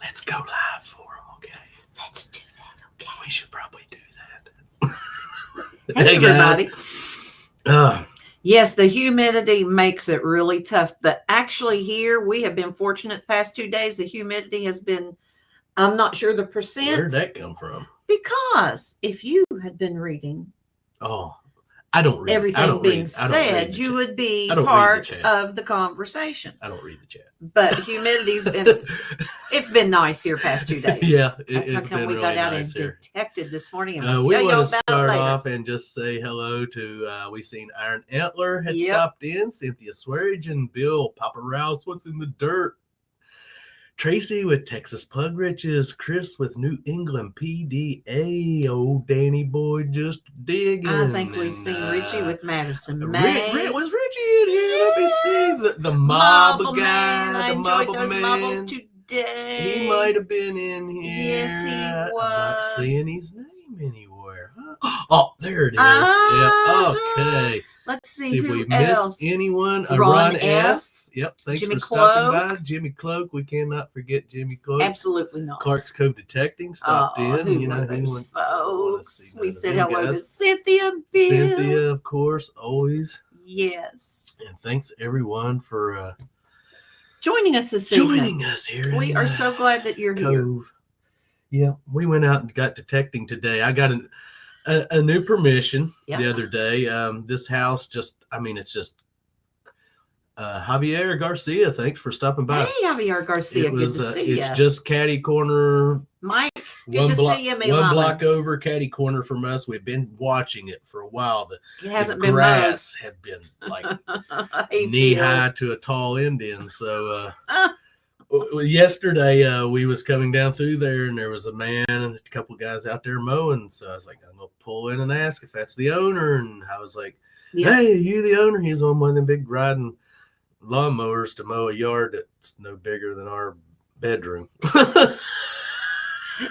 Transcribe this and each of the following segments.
Let's go live for them, okay? Let's do that, okay? We should probably do that. Hey, everybody. Guys. Yes, the humidity makes it really tough, but actually here we have been fortunate the past 2 days. The humidity has been, I'm not sure the percent. Where'd that come from? Because if you had been reading I don't read everything being said, you would be part of the conversation. I don't read the chat. But humidity's been, it's been nice here past 2 days. Yeah, that's how come we got out and detected this morning. And we want to start off and just say hello to, we seen Iron Antler had stopped in, Cynthia Swearingen, Bill, Papa Rouse, What's in the Dirt, Tracy with Texas Pug Riches, Chris with New England PDA, old Danny Boy just digging. I think we've seen Richie with Madison May. Was Richie in here? Let me see. The mob guy. Man. I enjoyed those marbles today. He might have been in here. Yes, he was. I'm not seeing his name anywhere. Huh? Oh, there it is. Yeah. Okay. Let's see if who we else. missed anyone. Ron F. Yep, thanks Jimmy for stopping Cloak. by. Jimmy Cloak, we cannot forget Jimmy Cloak. Absolutely not. Clark's Cove Detecting stopped in. You know, those folks. We said hello to Cynthia, Bill. Cynthia, of course, always. Yes. And thanks everyone for joining us this evening. Joining us here. We are so glad that you're here. Yeah, we went out and got detecting today. I got a new permission the other day. This house it's just Javier Garcia, thanks for stopping by. Hey, Javier Garcia, good to see you. It's just catty corner. Mike, good to see you. One block over, catty corner from us. We've been watching it for a while. It hasn't the been grass had been like knee high to a tall Indian. So yesterday we was coming down through there, and there was a man and a couple guys out there mowing. So I was like, I'm gonna pull in and ask if that's the owner. And I was like, hey, are you the owner? He's on one of them big riding lawnmowers to mow a yard that's no bigger than our bedroom. It's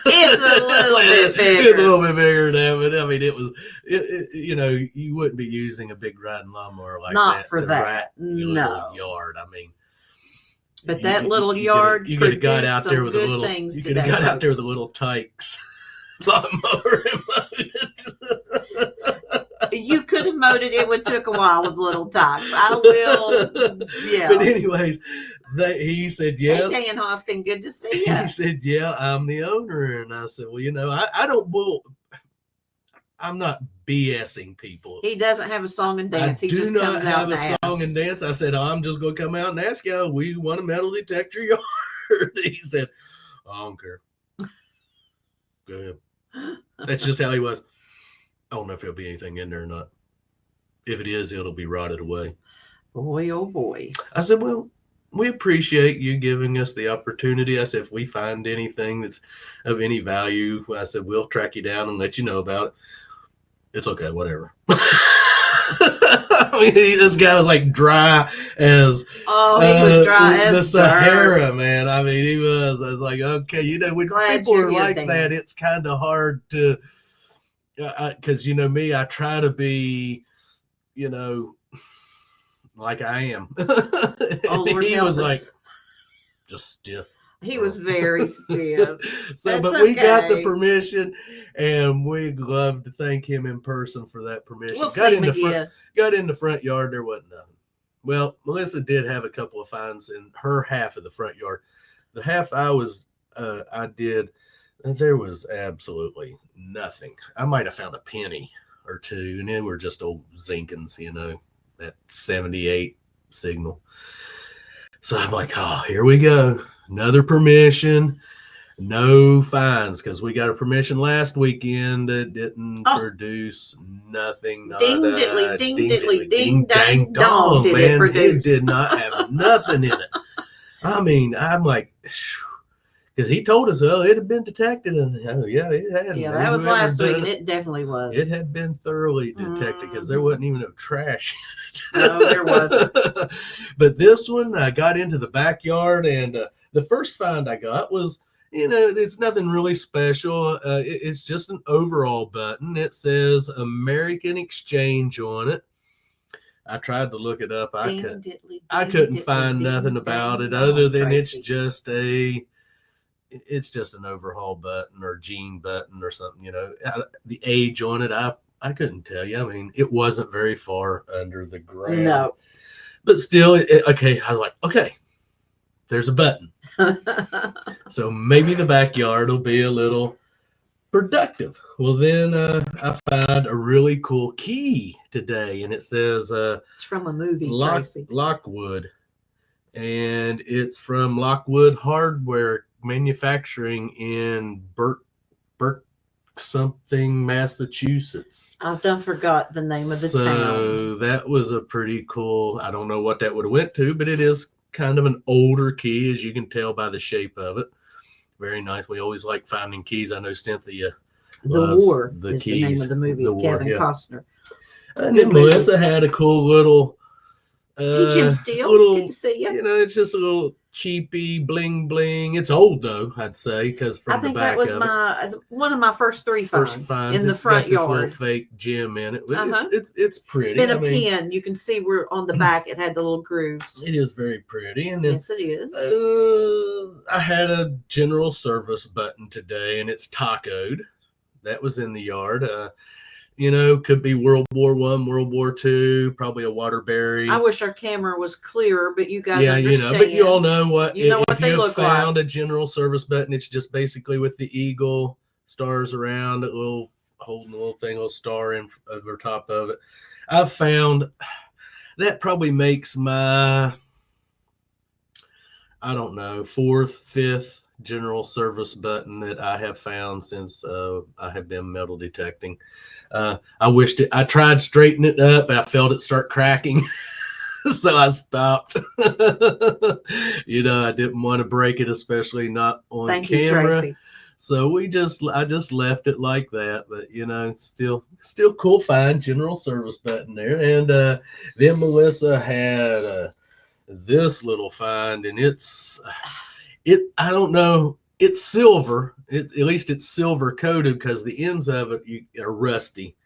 a little bit bigger. It's a little bit bigger now, but I mean, you wouldn't be using a big riding lawnmower like not that. For that. No. Yard. I mean, but that little yard, you could have got out there with a little. You could have got out there with a little Tykes lawnmower and mowed it. You could have mowed it. It would took a while with little Tykes. I will. Yeah. But anyways, he said yes. Hey, Dan Hoskin, good to see you. He said, yeah, I'm the owner. And I said, well, I don't. Well, I'm not BSing people. He doesn't have a song and dance. He just comes out and asks. Do not have a song and dance. I said, I'm just going to come out and ask you, we want to metal detect your yard. He said, I don't care. Go ahead. That's just how he was. I don't know if there'll be anything in there or not. If it is, it'll be rotted away. Boy, oh boy. I said, well, we appreciate you giving us the opportunity. I said, if we find anything that's of any value, I said, we'll track you down and let you know about it. It's okay, whatever. I mean, this guy was like dry as he was dry as the Sahara, man. I mean, he was. I was like, okay, when people are like that, it's kind of hard to. Because me, I try to be, like I am. He was like just stiff. He was very stiff. We got the permission, and we'd love to thank him in person for that permission. We'll see him again. Got in the front yard, there wasn't nothing. Well, Melissa did have a couple of finds in her half of the front yard. The half I did. There was absolutely nothing. I might have found a penny or two, and they were just old Zinkins, that 78 signal. So I'm like, oh, here we go. Another permission. No fines, because we got a permission last weekend that didn't produce nothing. Ding diddly, ding diddly, ding dang dong. It did not have nothing in it. I mean, I'm like, because he told us, it had been detected, and it had. Yeah, that was last week, and it definitely was. It had been thoroughly detected because there wasn't even no trash. No, there wasn't. But this one, I got into the backyard, and the first find I got was, it's nothing really special. It's just an overall button. It says American Exchange on it. I tried to look it up. I couldn't find nothing about it other than it's just it's just an overhaul button or jean button or something. The age on it, I couldn't tell you. I mean, it wasn't very far under the ground, No. but still, okay. I was like, okay, there's a button, so maybe the backyard will be a little productive. Well, then I found a really cool key today, and it says It's from a movie, Tracy. Lockwood, and it's from Lockwood Hardware Manufacturing in Burke something, Massachusetts. I done forgot the name of the town. So that was a pretty cool. I don't know what that would have went to, but it is kind of an older key, as you can tell by the shape of it. Very nice. We always like finding keys. I know Cynthia loves The War the is keys. the name of the movie. The War, Kevin Costner. And then Melissa had a cool little. Hey, Jim Steele. Good to see you. It's just a little cheapy bling bling. It's old though, I'd say, because from the back that was one of my first finds in the front yard. This little fake gem in it. It's pretty. Been a pin. You can see where on the back it had the little grooves. It is very pretty. And then, yes, it is. I had a general service button today, and it's tacoed. That was in the yard. Could be World War I, World War II, probably a Waterbury. I wish our camera was clearer, but you guys understand. But you all know what. If you have found a general service button, it's just basically with the eagle stars around it, holding a little thing, a little star in over top of it. I've found that probably makes my, I don't know, 4th, 5th general service button that I have found since I have been metal detecting. I tried straightening it up, but I felt it start cracking. So I stopped. I didn't want to break it, especially not on camera. Thank you, Tracy. So I just left it like that, but still cool find, general service button there. And then Melissa had this little find, and I don't know, it's silver. At least it's silver coated because the ends of it are rusty,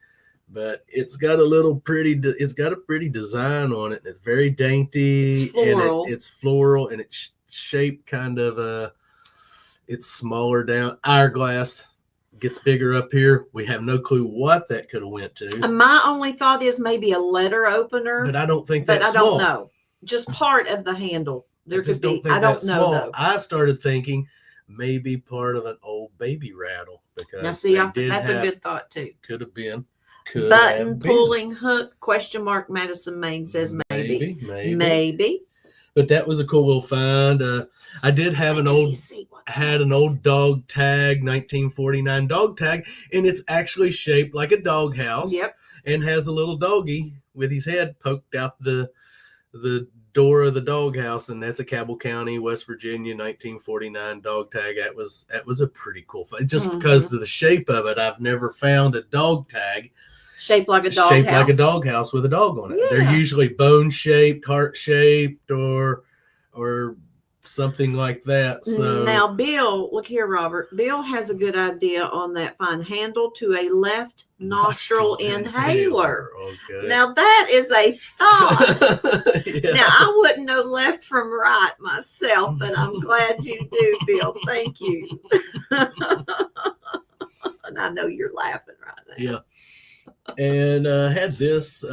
but it's got a pretty design on it. It's very dainty. It's floral. And it's floral, and it's shaped kind of it's smaller down. Hourglass gets bigger up here. We have no clue what that could have went to. My only thought is maybe a letter opener, but I don't think that's small. I don't know. Just part of the handle. There could be. I don't know though. I started thinking maybe part of an old baby rattle, because now see, that's a good thought too. Could have been. Button pulling hook ? Madison Maine says maybe. But that was a cool little find. I did have an old dog tag, 1949 dog tag, and it's actually shaped like a dog house. Yep. And has a little doggy with his head poked out the door of the doghouse, and that's a Cabell County, West Virginia, 1949 dog tag. That was a pretty cool find. Just because of the shape of it, I've never found a dog tag shaped like a dog house with a dog on it. Yeah. They're usually bone shaped, heart shaped, or something like that. So now, Bill, look here, Robert. Bill has a good idea on that find. Handle to a left nostril inhaler. Okay. Now that is a thought. Yeah. Now I wouldn't know left from right myself, but I'm glad you do, Bill. Thank you. And I know you're laughing right now. Yeah. And had this.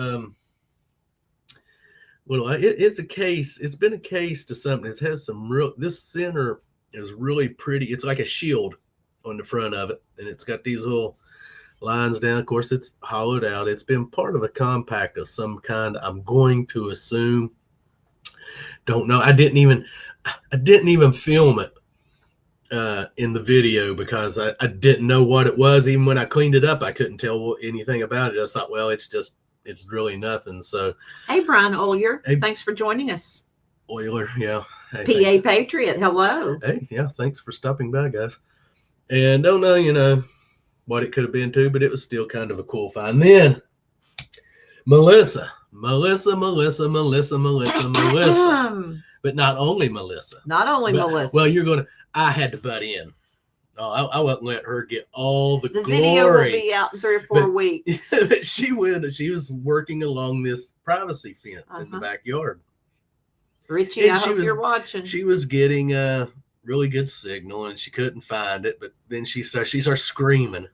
It's a case. It's been a case to something. It has some this center is really pretty. It's like a shield on the front of it, and it's got these little lines down. Of course, it's hollowed out. It's been part of a compact of some kind, I'm going to assume. Don't know. I didn't even film it in the video because I didn't know what it was. Even when I cleaned it up, I couldn't tell anything about it. I just thought, well, it's really nothing. So, hey, Brian Ollier, thanks for joining us. Euler, yeah. Hey, PA Patriot, hello. Hey, yeah, thanks for stopping by, guys. And don't know, what it could have been too, but it was still kind of a cool find. Then Melissa. But not only Melissa. Well, I had to butt in. Oh, I wouldn't let her get all the glory. The video will be out in 3 or 4 weeks. She was working along this privacy fence in the backyard. Richie, I hope you're watching. She was getting really good signal, and she couldn't find it. But then she starts screaming.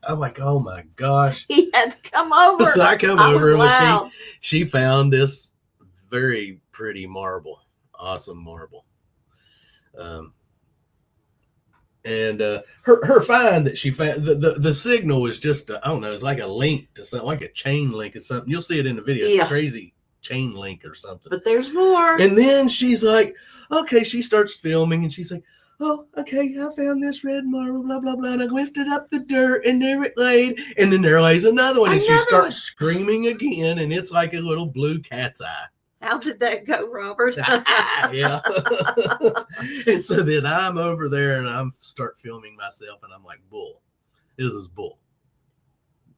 I'm like, oh my gosh. He had to come over. So I come over, and she found this very pretty marble, awesome marble. And her find that she found, the signal was just, I don't know, it's like a link to something, like a chain link or something. You'll see it in the video. It's a crazy chain link or something. But there's more. And then she's like, okay, she starts filming, and she's like, oh, okay, I found this red marble, blah, blah, blah. And I lifted up the dirt, and there it laid. And then there lays another one. And she starts screaming again, and it's like a little blue cat's eye. How did that go, Robert? Yeah. And so then I'm over there, and I start filming myself, and I'm like, bull. This is bull.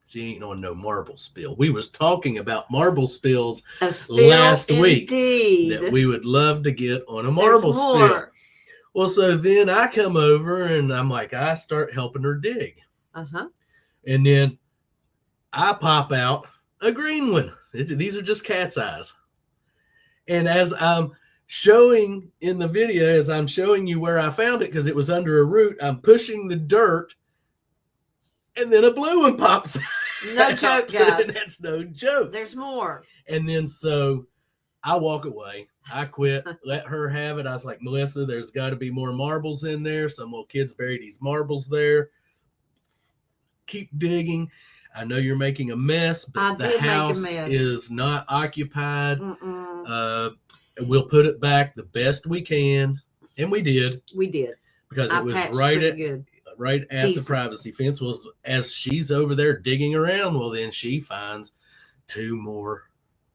She ain't on no marble spill. We was talking about marble spills last week that we would love to get on a marble spill. Well, so then I come over, and I'm like, I start helping her dig. And then I pop out a green one. These are just cat's eyes. And as I'm showing in the video, as I'm showing you where I found it, because it was under a root, I'm pushing the dirt, and then a blue one pops out. No joke, guys. That's no joke. There's more. And then so I walk away. I quit, let her have it. I was like, Melissa, there's got to be more marbles in there. Some little kids buried these marbles there. Keep digging. I know you're making a mess, but the house is not occupied. We'll put it back the best we can. And we did. We did. Because it was right at the privacy fence. Well, as she's over there digging around, well, then she finds 2 more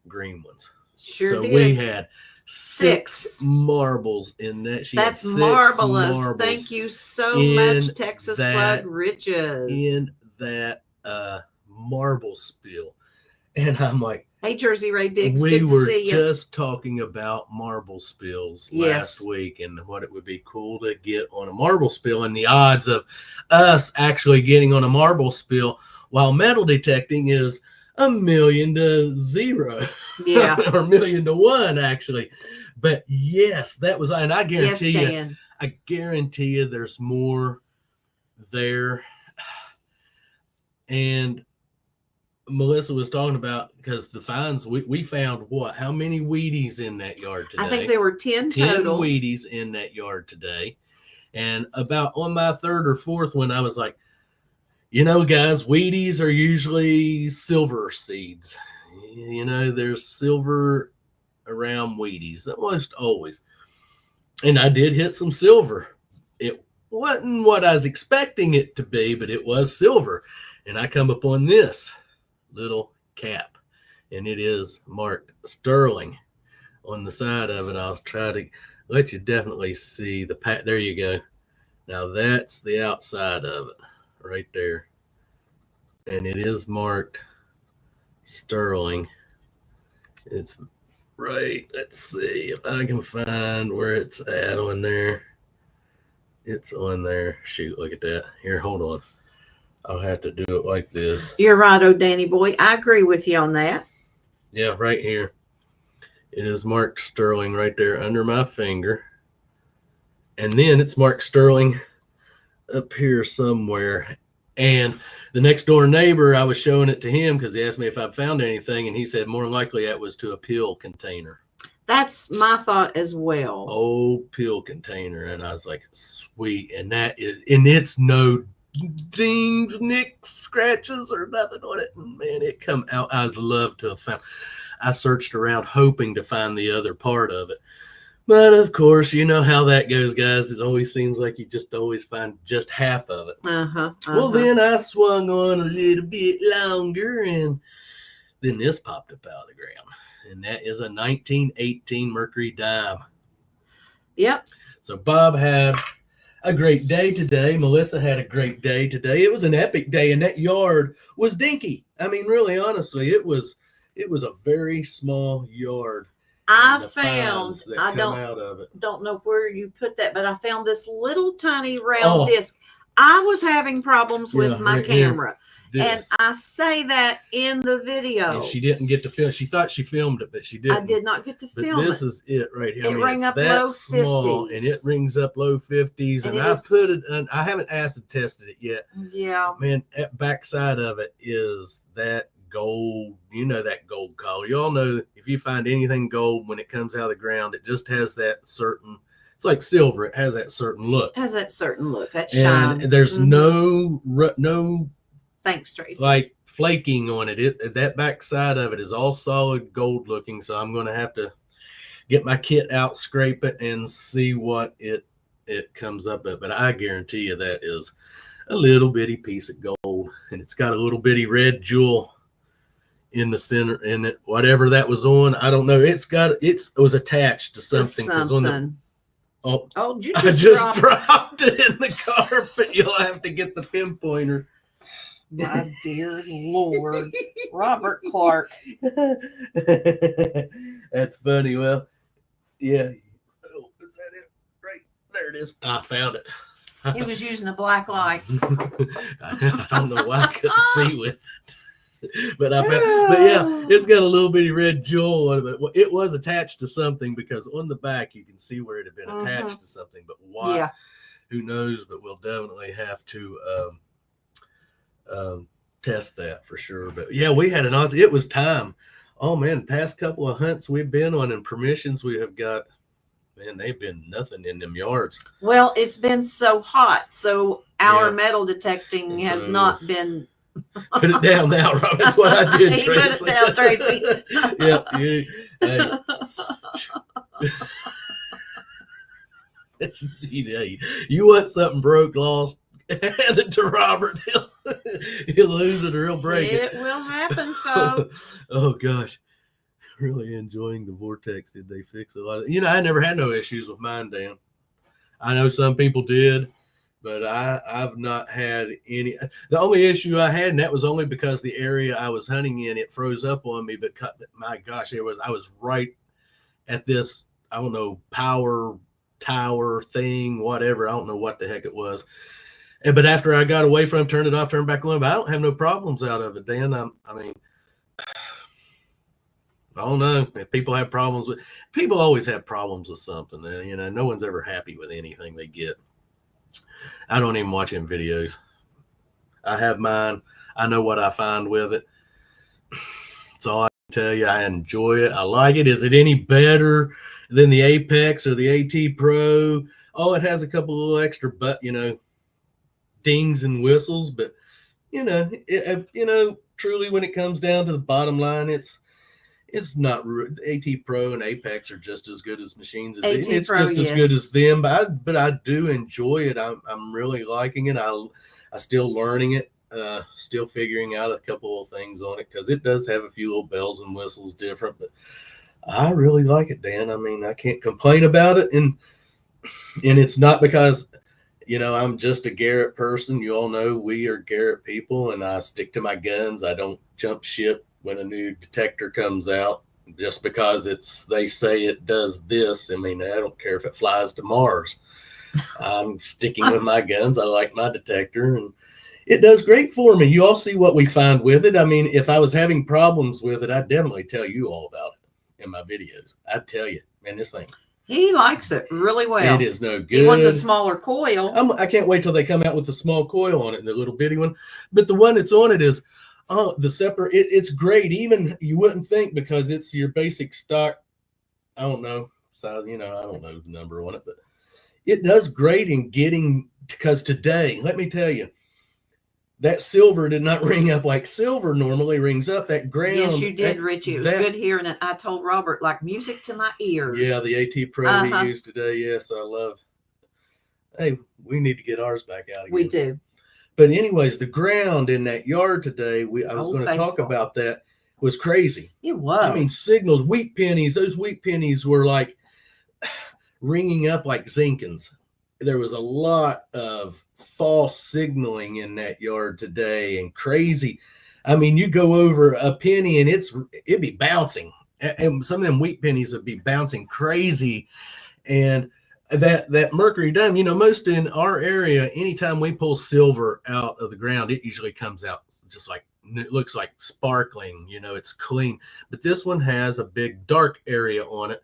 green ones. So we had 6 marbles in that. That's marvelous. Thank you so much, Texas Plug Riches. In that marble spill. And I'm like, hey, Jersey Ray Diggs, we were just talking about marble spills last week, and what it would be cool to get on a marble spill, and the odds of us actually getting on a marble spill while metal detecting is 1,000,000 to 0. Yeah. Or 1,000,000 to 1, actually. But yes, that was, and I guarantee I guarantee you there's more there. And Melissa was talking about, because the finds, we found what? How many Wheaties in that yard today? I think there were 10 total. 10 Wheaties in that yard today. And about on my 3rd or 4th one, I was like, you know, guys, Wheaties are usually silver seeds. You know, there's silver around Wheaties, almost always. And I did hit some silver. It wasn't what I was expecting it to be, but it was silver. And I come upon this little cap, and it is marked Sterling on the side of it. I'll try to let you definitely see the pack. There you go. Now that's the outside of it right there. And it is marked Sterling. It's right. Let's see if I can find where it's at on there. It's on there. Shoot, look at that. Here, hold on. I'll have to do it like this. You're right, oh Danny boy. I agree with you on that. Yeah, right here. It is marked Sterling right there under my finger. And then it's marked Sterling up here somewhere. And the next door neighbor, I was showing it to him because he asked me if I found anything, and he said more than likely that was to a pill container. That's my thought as well. Old pill container. And I was like, sweet. And that is, and it's no dings, nicks, scratches, or nothing on it. And man, it come out. I'd love to have found. I searched around hoping to find the other part of it. But of course, you know how that goes, guys. It always seems like you just always find just half of it. Well, then I swung on a little bit longer, and then this popped up out of the ground. And that is a 1918 Mercury dime. Yep. So Bob had a great day today. Melissa had a great day today. It was an epic day, and that yard was dinky. I mean, really, honestly, it was a very small yard. I found, I don't know where you put that, but I found this little tiny round disc. I was having problems with my camera. And I say that in the video. And she didn't get to film. She thought she filmed it, but she didn't. I did not get to film it. This is it right here. It rang up that low small, 50s. and it rings up low 50s. And I put it on. I haven't acid tested it yet. Yeah. Man, that backside of it is that gold. You know that gold color. You all know if you find anything gold when it comes out of the ground, it just has that certain. It's like silver. It has that certain look. That shine. And there's no. Thanks, Tracy. Like flaking on it. That back side of it is all solid gold looking. So I'm going to have to get my kit out, scrape it, and see what it comes up at. But I guarantee you that is a little bitty piece of gold, and it's got a little bitty red jewel in the center in it. Whatever that was on, I don't know. It was attached to something. I just dropped it in the carpet. You'll have to get the pinpointer. My dear Lord, Robert Clark. That's funny. Well, yeah. Oh, is that it? Right there it is. I found it. He was using a black light. I don't know why I couldn't see with it. But yeah, it's got a little bitty red jewel on it. It was attached to something because on the back you can see where it had been attached to something. But why? Yeah. Who knows? But we'll definitely have to test that for sure. But yeah, we had it was time. Oh man, past couple of hunts we've been on and permissions we have got, man, they've been nothing in them yards. Well, it's been so hot, so our metal detecting has not been. Put it down now, Rob. That's what I did, Tracy. Put it down, Tracy. You want something broke, lost, hand it to Robert. He'll lose it or he'll break it. It will happen, folks. Oh gosh, really enjoying the vortex. Did they fix a lot of? I never had no issues with mine, Dan. I know some people did, but I've not had any. The only issue I had, and that was only because the area I was hunting in, it froze up on me. But my gosh, I was right at this, I don't know, power tower thing, whatever. I don't know what the heck it was. But after I got away from it, turned it off, turned back on, but I don't have no problems out of it, Dan. I mean, I don't know if people have problems with. People always have problems with something. No one's ever happy with anything they get. I don't even watch them videos. I have mine. I know what I find with it. That's all I can tell you. I enjoy it. I like it. Is it any better than the Apex or the AT Pro? Oh, it has a couple of little extra, dings and whistles, but truly, when it comes down to the bottom line, it's not. AT Pro and Apex are just as good as machines. It's just as good as them, but I do enjoy it. I'm really liking it. I still learning it, still figuring out a couple of things on it because it does have a few little bells and whistles different, but I really like it, Dan. I mean, I can't complain about it, and it's not because I'm just a Garrett person. You all know we are Garrett people, and I stick to my guns. I don't jump ship when a new detector comes out just because they say it does this. I mean, I don't care if it flies to Mars. I'm sticking with my guns. I like my detector, and it does great for me. You all see what we find with it. I mean, if I was having problems with it, I'd definitely tell you all about it in my videos. I'd tell you, man, this thing. He likes it really well. It is no good. He wants a smaller coil. I can't wait till they come out with the small coil on it, the little bitty one. But the one that's on it is, the separate. It's great. Even you wouldn't think because it's your basic stock. I don't know size. I don't know the number on it, but it does great in getting. Because today, let me tell you, that silver did not ring up like silver normally rings up. That ground. Yes, you did, Richie. It was good hearing it. I told Robert, like music to my ears. Yeah, the AT Pro he used today. Yes, I love. Hey, we need to get ours back out again. We do. But anyways, the ground in that yard today, I was going to talk about that, was crazy. It was. I mean, signals, wheat pennies. Those wheat pennies were like ringing up like Zinkins. There was a lot of false signaling in that yard today and crazy. I mean, you go over a penny and it'd be bouncing, and some of them wheat pennies would be bouncing crazy. And that mercury dime, most in our area, anytime we pull silver out of the ground, it usually comes out just like, it looks like sparkling, it's clean. But this one has a big dark area on it.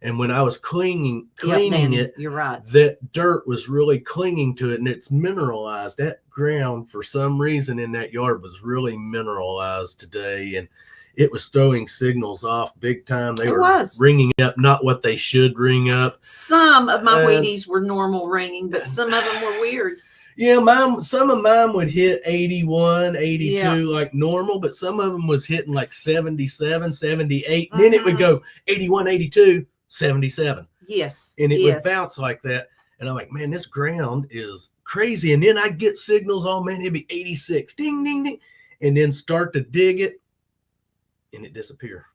And when I was cleaning it, you're right, that dirt was really clinging to it, and it's mineralized. That ground, for some reason, in that yard was really mineralized today, and it was throwing signals off big time. They were ringing up not what they should ring up. Some of my Wheaties were normal ringing, but some of them were weird. Yeah, some of mine would hit 81, 82 like normal, but some of them was hitting like 77, 78. And then it would go 81, 82, 77. Yes. And it would bounce like that. And I'm like, man, this ground is crazy. And then I get signals, oh man, it'd be 86. Ding, ding, ding. And then start to dig it. And it disappear.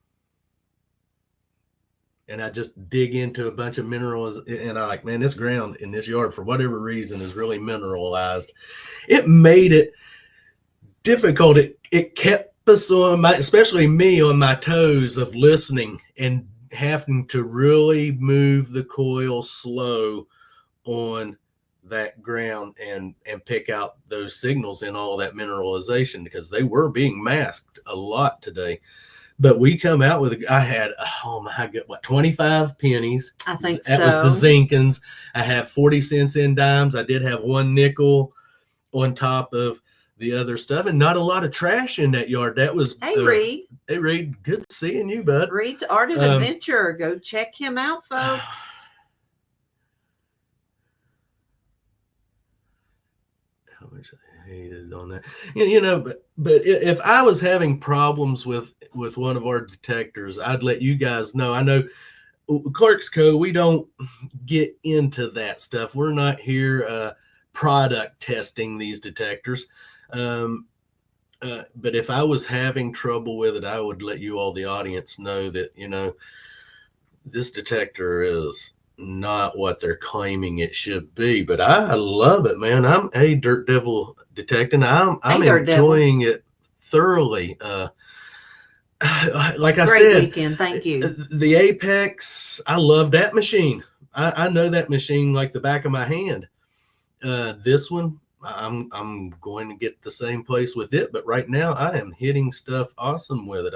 And I just dig into a bunch of minerals, and I'm like, man, this ground in this yard, for whatever reason, is really mineralized. It made it difficult. It kept us on especially me, on my toes of listening and having to really move the coil slow on that ground and pick out those signals in all that mineralization, because they were being masked a lot today. But we come out with, I had, 25 pennies. I think that was the Zinkins. I had 40 cents in dimes. I did have 1 nickel on top of the other stuff, and not a lot of trash in that yard. That was, Reed. Hey, Reed, good seeing you, bud. Reed's Art of Adventure. Go check him out, folks. I wish I hated on that. But if I was having problems with one of our detectors, I'd let you guys know. I know Clerks Co., we don't get into that stuff. We're not here product testing these detectors. But if I was having trouble with it, I would let you all, the audience, know that, this detector is not what they're claiming it should be. But I love it, man. I'm a Dirt Devil detecting. I'm enjoying it thoroughly. Like I Great said, weekend. Thank you. The Apex, I love that machine. I know that machine like the back of my hand. This one, I'm going to get the same place with it, but right now I am hitting stuff awesome with it.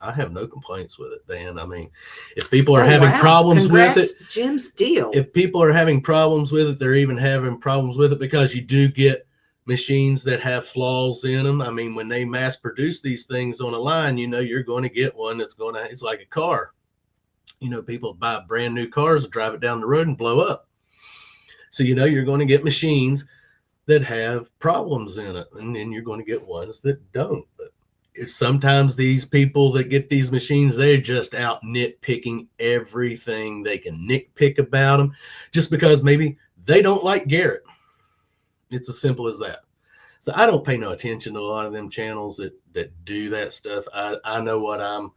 I have no complaints with it, Dan. I mean, if people are having problems with it, Jim Steele. If people are having problems with it, they're even having problems with it because you do get machines that have flaws in them. I mean, when they mass produce these things on a line, you're going to get one that's it's like a car. People buy brand new cars, drive it down the road and blow up. So, you're going to get machines that have problems in it, and then you're going to get ones that don't. But sometimes these people that get these machines, they're just out nitpicking everything they can nitpick about them, just because maybe they don't like Garrett. It's as simple as that. So I don't pay no attention to a lot of them channels that do that stuff. I know what I'm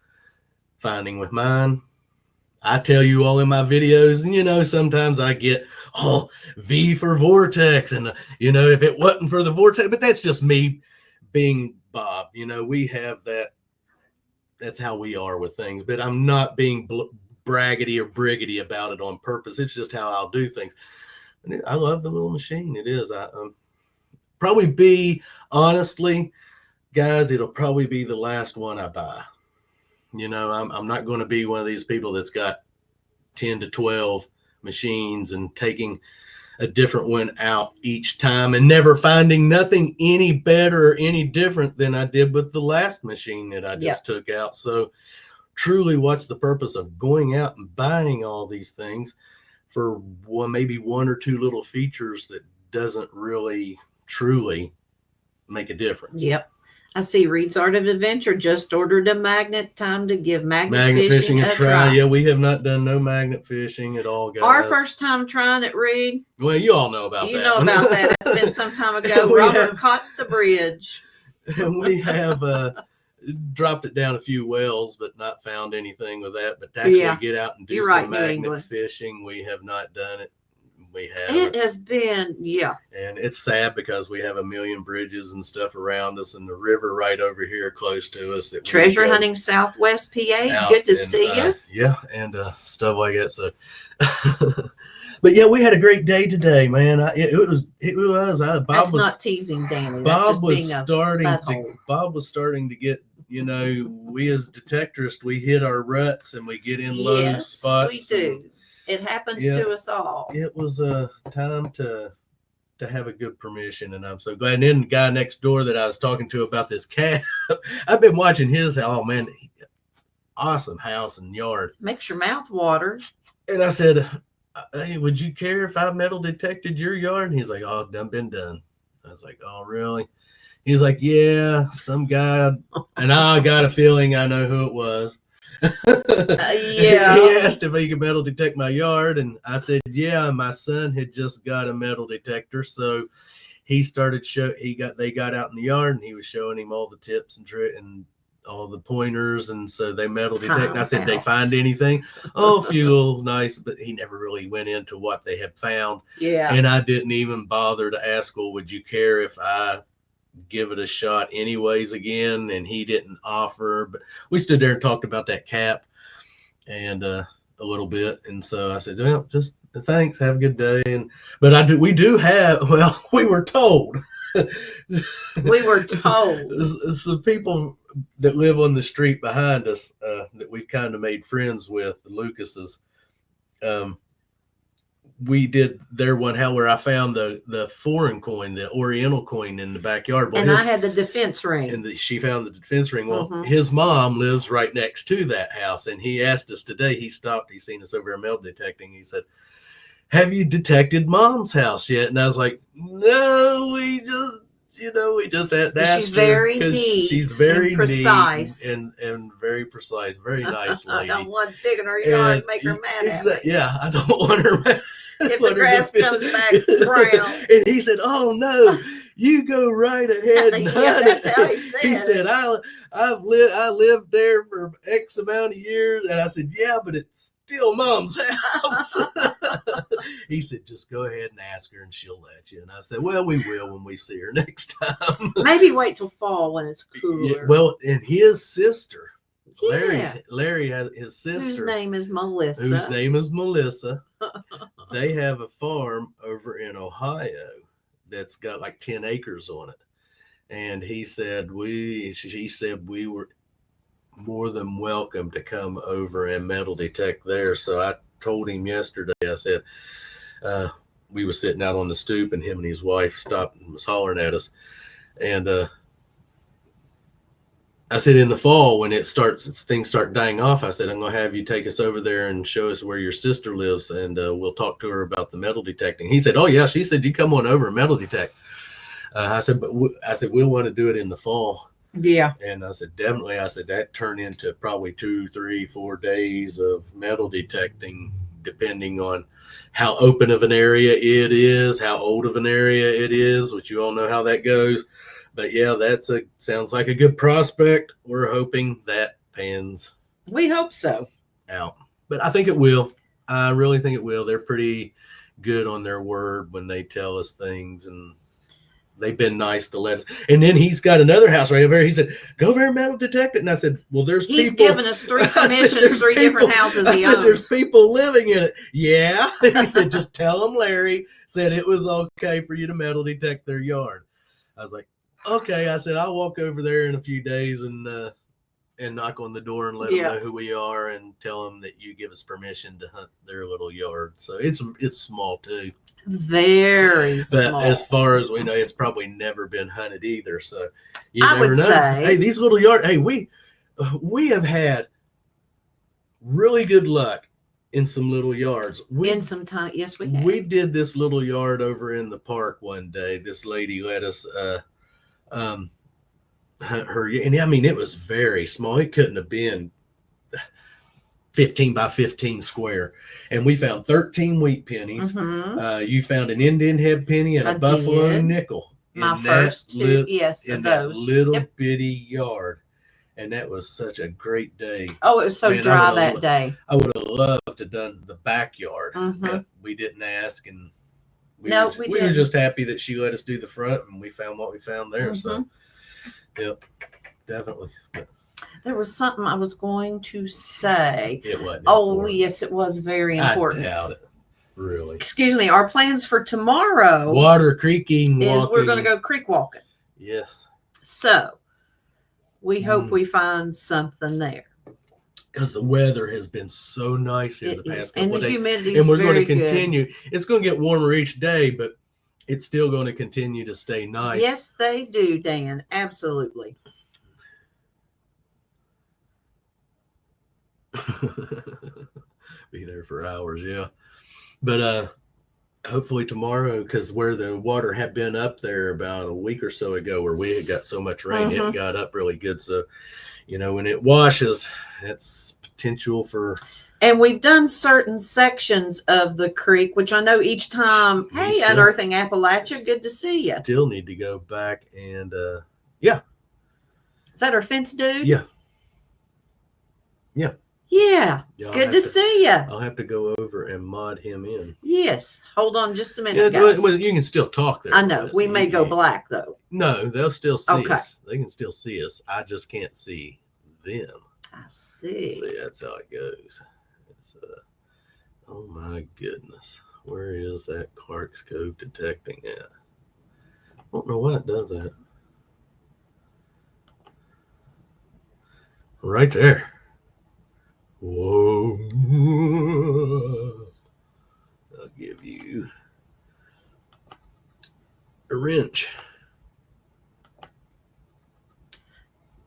finding with mine. I tell you all in my videos, and sometimes I get V for Vortex, and if it wasn't for the Vortex, but that's just me being Bob. We have that. That's how we are with things. But I'm not being braggedy or briggedy about it on purpose. It's just how I'll do things. And I love the little machine. It is. Probably be, honestly, guys, it'll probably be the last one I buy. I'm not going to be one of these people that's got 10 to 12 machines and taking a different one out each time and never finding nothing any better or any different than I did with the last machine that I just took out. So truly, what's the purpose of going out and buying all these things for maybe 1 or 2 little features that doesn't really truly make a difference? Yep. I see Reed's Art of Adventure just ordered a magnet. Time to give magnet fishing a try. Yeah, we have not done no magnet fishing at all, guys. Our first time trying it, Reed. Well, you all know about that. You know about that. It's been some time ago. Robert caught the bridge. And we have dropped it down a few wells, but not found anything with that. But to actually get out and do some magnet fishing, we have not done it. We have. It has been, yeah. And it's sad because we have a million bridges and stuff around us, and the river right over here close to us. That Treasure hunting Southwest PA. Good to see you. Yeah, and stuff like that. So, but yeah, we had a great day today, man. It was. Bob That's was not teasing, Danny. Bob was starting to get. We as detectorists, we hit our ruts and we get in low spots. We do. It happens to us all. It was time to have a good permission, and I'm so glad. And then the guy next door that I was talking to about this cat, I've been watching his. Oh man, awesome house and yard. Makes your mouth water. And I said, "Hey, would you care if I metal detected your yard?" And he's like, "Oh, done been done." I was like, "Oh, really?" He's like, "Yeah, some guy," and I got a feeling I know who it was. Yeah. He asked if he could metal detect my yard, and I said, "Yeah." My son had just got a metal detector, so he started they got out in the yard, and he was showing him all the tips and all the pointers, and so they metal detect. And I said, "They find anything?" "Oh, a few little nice," but he never really went into what they had found. Yeah. And I didn't even bother to ask, "Well, would you care if I give it a shot anyways again?" And he didn't offer, but we stood there and talked about that cap and a little bit. And so I said, "Well, just thanks, have a good day." But we do have, well, we were told some people that live on the street behind us that we've kind of made friends with, the Lucases. We did their one where I found the foreign coin, the Oriental coin in the backyard. Well, and I had the defense ring. And she found the defense ring. Well, his mom lives right next to that house. And he asked us today, he seen us over here metal detecting. He said, "Have you detected Mom's house yet?" And I was like, "No, we just had to ask She's very neat. She's very precise. neat and very precise, very nice lady. I don't want to dig in her yard and make her mad at me. Yeah, I don't want her mad. If the grass comes back brown." And he said, "Oh no, you go right ahead and hunt it." That's how he said. He said, I lived there for X amount of years." And I said, "Yeah, but it's still Mom's house." He said, "Just go ahead and ask her and she'll let you." And I said, "Well, we will when we see her next time." Maybe wait till fall when it's cooler. Yeah, well, and his sister, Larry has his sister, whose name is Melissa. They have a farm over in Ohio that's got like 10 acres on it. And she said we were more than welcome to come over and metal detect there. So I told him yesterday, I said, we were sitting out on the stoop and him and his wife stopped and was hollering at us. And I said, in the fall, when things start dying off, I said, "I'm going to have you take us over there and show us where your sister lives, and we'll talk to her about the metal detecting." He said, "Oh yeah." She said, "You come on over and metal detect." I said, "We'll want to do it in the fall." Yeah. And I said, "Definitely." I said, "That turned into probably 2, 3, 4 days of metal detecting, depending on how open of an area it is, how old of an area it is, which you all know how that goes." But yeah, sounds like a good prospect. We're hoping that pans. We hope so. Out. But I think it will. I really think it will. They're pretty good on their word when they tell us things, and they've been nice to let us. And then he's got another house right over there. He said, "Go over and metal detect it." And I said, "Well, he's given us 3 permissions, 3 different houses he owns. There's people living in it." "Yeah." He said, "Just tell them Larry said it was okay for you to metal detect their yard." I was like, "Okay." I said, "I'll walk over there in a few days and knock on the door and let them know who we are and tell them that you give us permission to hunt their little yard." So it's small too. Very small. But as far as we know, it's probably never been hunted either. So you never never know. Say, hey, these little yards. Hey, we have had really good luck in some little yards. Yes, we have. We did this little yard over in the park one day. This lady let us hunt her, and I mean, it was very small. It couldn't have been 15 by 15 square, and we found 13 wheat pennies. You found an Indian head penny and a buffalo nickel. My first two, in that little bitty yard, and that was such a great day. Oh, it was so dry that day. I would have loved to have done the backyard, but we didn't ask, and We we were didn't. just happy that she let us do the front, and we found what we found there. So, yep, definitely. There was something I was going to say. It wasn't. Oh, important. yes, it was very important. I doubt it. Really. Excuse me. Our plans for tomorrow Water creeking is walking. we're going to go creek walking. Yes. So we hope we find something there. Because the weather has been so nice here the past couple of days. And the humidity and we're going to good. continue. It's going to get warmer each day, but it's still going to continue to stay nice. Yes, they do, Dan. Absolutely. Be there for hours, yeah. But hopefully tomorrow, because where the water had been up there about a week or so ago, where we had got so much rain, it got up really good. So, when it washes, it's potential for. And we've done certain sections of the creek, which I know each time. Hey, Unearthing Appalachia, good to see you. Still need to go back and yeah. Is that our fence dude? Yeah. Yeah. Yeah. Good to see you. I'll have to go over and mod him in. Yes. Hold on just a minute, guys. Well, you can still talk there. I know. We may go black, though. No, they'll still see us. They can still see us. I just can't see them. I see. See, that's how it goes. It's, oh, my goodness. Where is that Clark's Cove detecting at? I don't know why it does that. Right there. Whoa. I'll give you a wrench.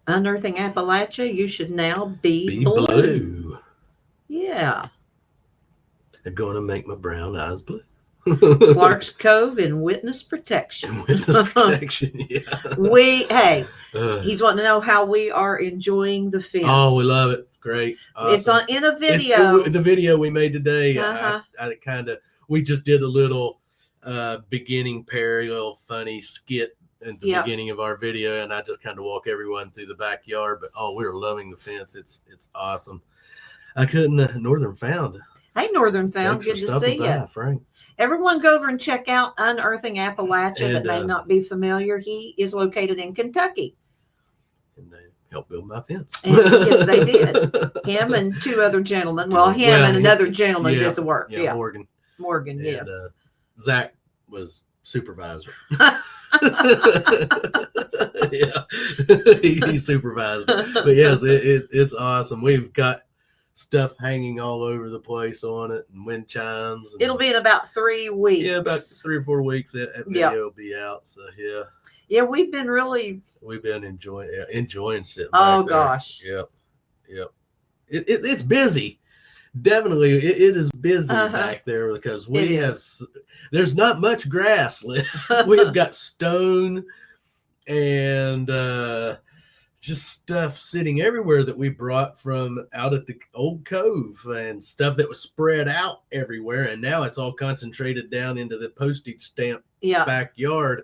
Unearthing Appalachia, you should now be blue. Yeah. They're going to make my brown eyes blue. Clark's Cove in witness protection. Witness protection, yeah. He's wanting to know how we are enjoying the fence. Oh, we love it. Great. Awesome. It's in a video. The video we made today, we just did a little beginning parallel funny skit at the beginning of our video, and I just kind of walk everyone through the backyard. But we're loving the fence. It's awesome. I couldn't Northern Found. Hey, Northern Found, good to see you, Frank. Everyone go over and check out Unearthing Appalachia that may not be familiar. He is located in Kentucky. And they helped build my fence. Yes, they did. Him and two other gentlemen. Well, and another gentleman did the work. Yeah, Morgan, yes. Zach was supervisor. Yeah, he supervised. But yes, it's awesome. We've got stuff hanging all over the place on it, and wind chimes. And it'll be in about 3 weeks. Yeah, about 3 or 4 weeks. That video will be out. So yeah. Yeah, we've been enjoying sitting. Oh gosh. Yep. It's busy. Definitely, it is busy back there because there's not much grass left. We have got stone and just stuff sitting everywhere that we brought from out at the old cove, and stuff that was spread out everywhere, and now it's all concentrated down into the postage stamp backyard.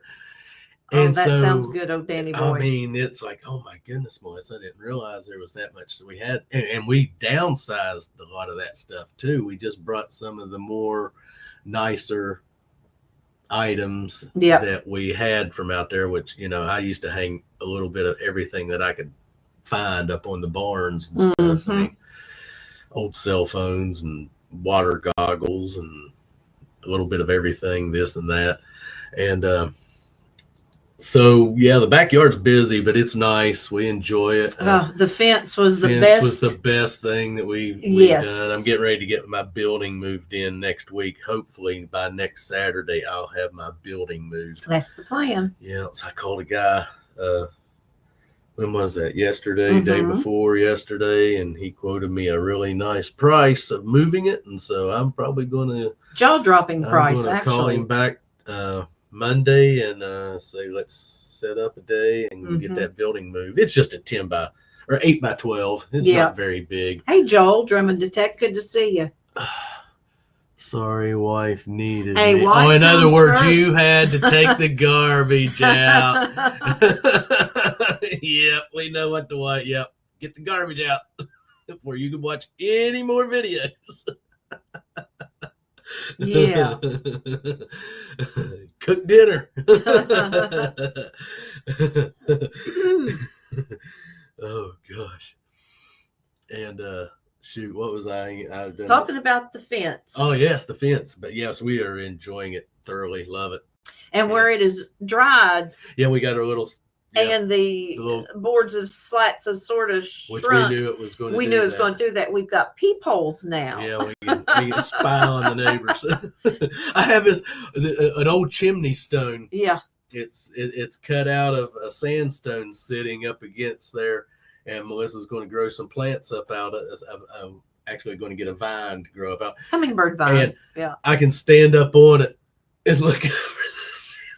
And that sounds good, oh Danny boy. I mean, it's like, oh my goodness, Melissa, I didn't realize there was that much that we had. And we downsized a lot of that stuff too. We just brought some of the more nicer items that we had from out there, which, I used to hang a little bit of everything that I could find up on the barns and stuff. I mean, old cell phones and water goggles and a little bit of everything, this and that. And, so yeah, the backyard's busy, but it's nice. We enjoy it. The fence was the best. Was the best thing that we've done. I'm getting ready to get my building moved in next week. Hopefully by next Saturday, I'll have my building moved. That's the plan. Yeah, so I called a guy. When was that? Yesterday, day before yesterday, and he quoted me a really nice price of moving it, and so I'm probably going to jaw-dropping price. Actually, call him back Monday and say let's set up a day and get that building moved. It's just a 8 by 12. It's not very big. Hey Joel, Drummond Detect, good to see you. Sorry, wife needed me. Wife in other words, first. You had to take the garbage out. Yep, we know what the wife. Yep, get the garbage out before you can watch any more videos. Yeah. Cook dinner. Oh gosh. And shoot, what was I done? Talking about the fence. Oh yes, the fence. But yes, we are enjoying it thoroughly. Love it. And where it is dried. Yeah, we got our little. Yeah, and the little, boards of slats have sort of shrunk. Which we knew it was going to do. We knew it was going to do that. We've got peepholes now. Yeah, we can spy on the neighbors. I have an old chimney stone. Yeah. It's cut out of a sandstone sitting up against there, and Melissa's going to grow some plants up out of. Actually, going to get a vine to grow up out. Hummingbird vine. And yeah. I can stand up on it and look over.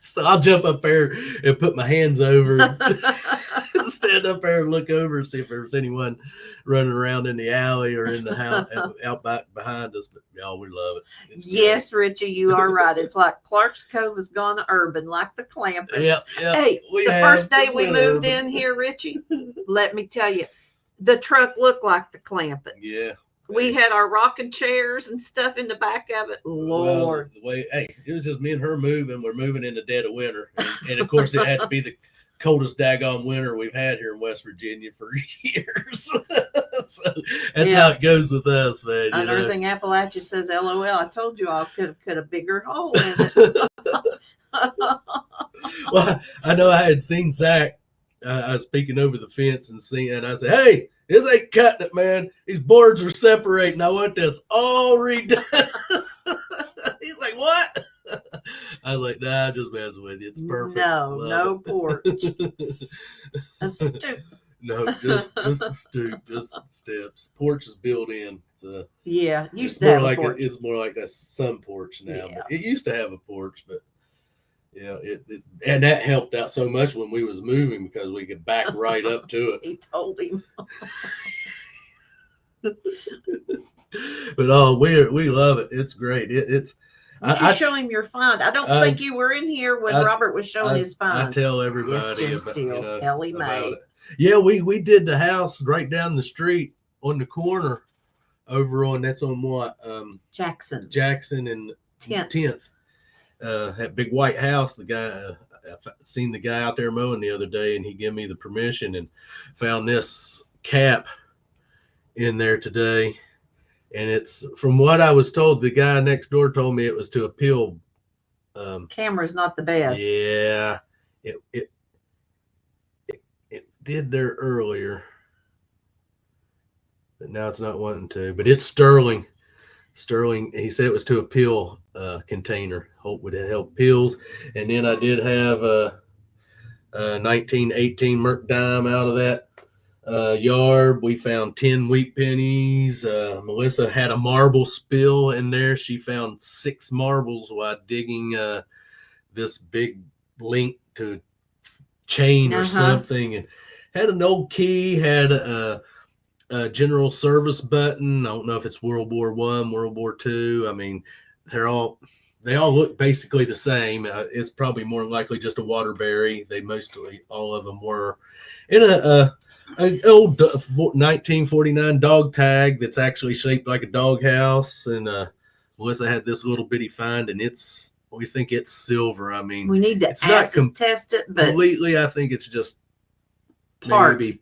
So I'll jump up there and put my hands over, stand up there and look over and see if there's anyone running around in the alley or in the house out back behind us. But y'all, we love it. Yes, great. Richie, you are right. It's like Clark's Cove has gone urban, like the Clampets. Yep. Hey, the first day we moved in here, Richie, let me tell you, the truck looked like the Clampets. Yeah. We had our rocking chairs and stuff in the back of it. Lord. Well, it was just me and her moving. We're moving in the dead of winter. And of course, it had to be the coldest daggone winter we've had here in West Virginia for years. So that's how it goes with us, man. Another thing, Appalachia says, LOL. I told you I could have cut a bigger hole in it. Well, I know I had seen Zach. I was peeking over the fence and I said, hey, this ain't cutting it, man. These boards are separating. I want this all redone. He's like, what? I was like, nah, I'm just messing with you. It's perfect. No porch. A stoop. No, just a stoop, just steps. Porch is built in. Used to have a porch. It's more like a sun porch now. Yeah. But it used to have a porch, but yeah, and that helped out so much when we was moving because we could back right up to it. He told him. But we love it. It's great. Show him your find. I don't think you were in here when Robert was showing his finds. I tell everybody about Lmao. Yeah, we did the house right down the street on the corner over on that's on what Jackson and 10th. That big white house. The guy I seen the guy out there mowing the other day, and he gave me the permission and found this cap in there today. And it's from what I was told, the guy next door told me it was to appeal. Camera's not the best. Yeah, it did there earlier, but now it's not wanting to. But it's Sterling. He said it was to a pill container. Hope would help pills. And then I did have a 1918 Merc dime out of that yard. We found 10 wheat pennies. Melissa had a marble spill in there. She found 6 marbles while digging this big link to chain or something, and had an old key, had a general service button. I don't know if it's World War I, World War II. I mean, they all look basically the same. It's probably more likely just a Waterbury. They mostly all of them were in an old 1949 dog tag that's actually shaped like a dog house. And Melissa had this little bitty find, and we think it's silver. I mean, we need to acid test it, but completely. I think it's just part. Maybe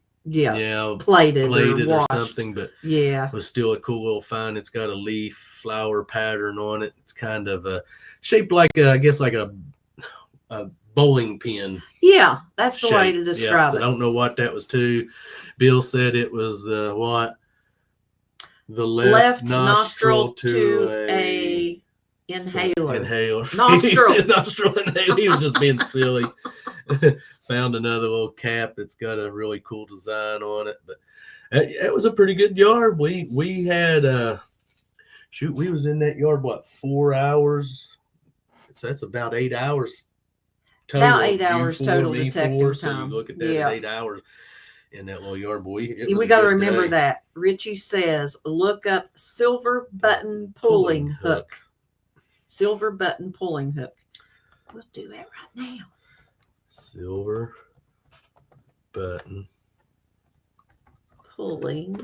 plated or something, but it was still a cool little find. It's got a leaf flower pattern on it. It's kind of shaped like I guess like a bowling pin. Yeah, that's the way to describe it. I don't know what that was to. Bill said it was the left nostril to a inhaler. Nostril inhaler. He was just being silly. Found another little cap that's got a really cool design on it, but it was a pretty good yard. We had we was in that yard 4 hours, so that's about 8 hours total. About 8 hours total detecting time. So you look at that at 8 hours in that little yard, boy. We got to remember that Richie says look up silver button pulling hook. Silver button pulling hook. We'll do that right now. Silver button pulling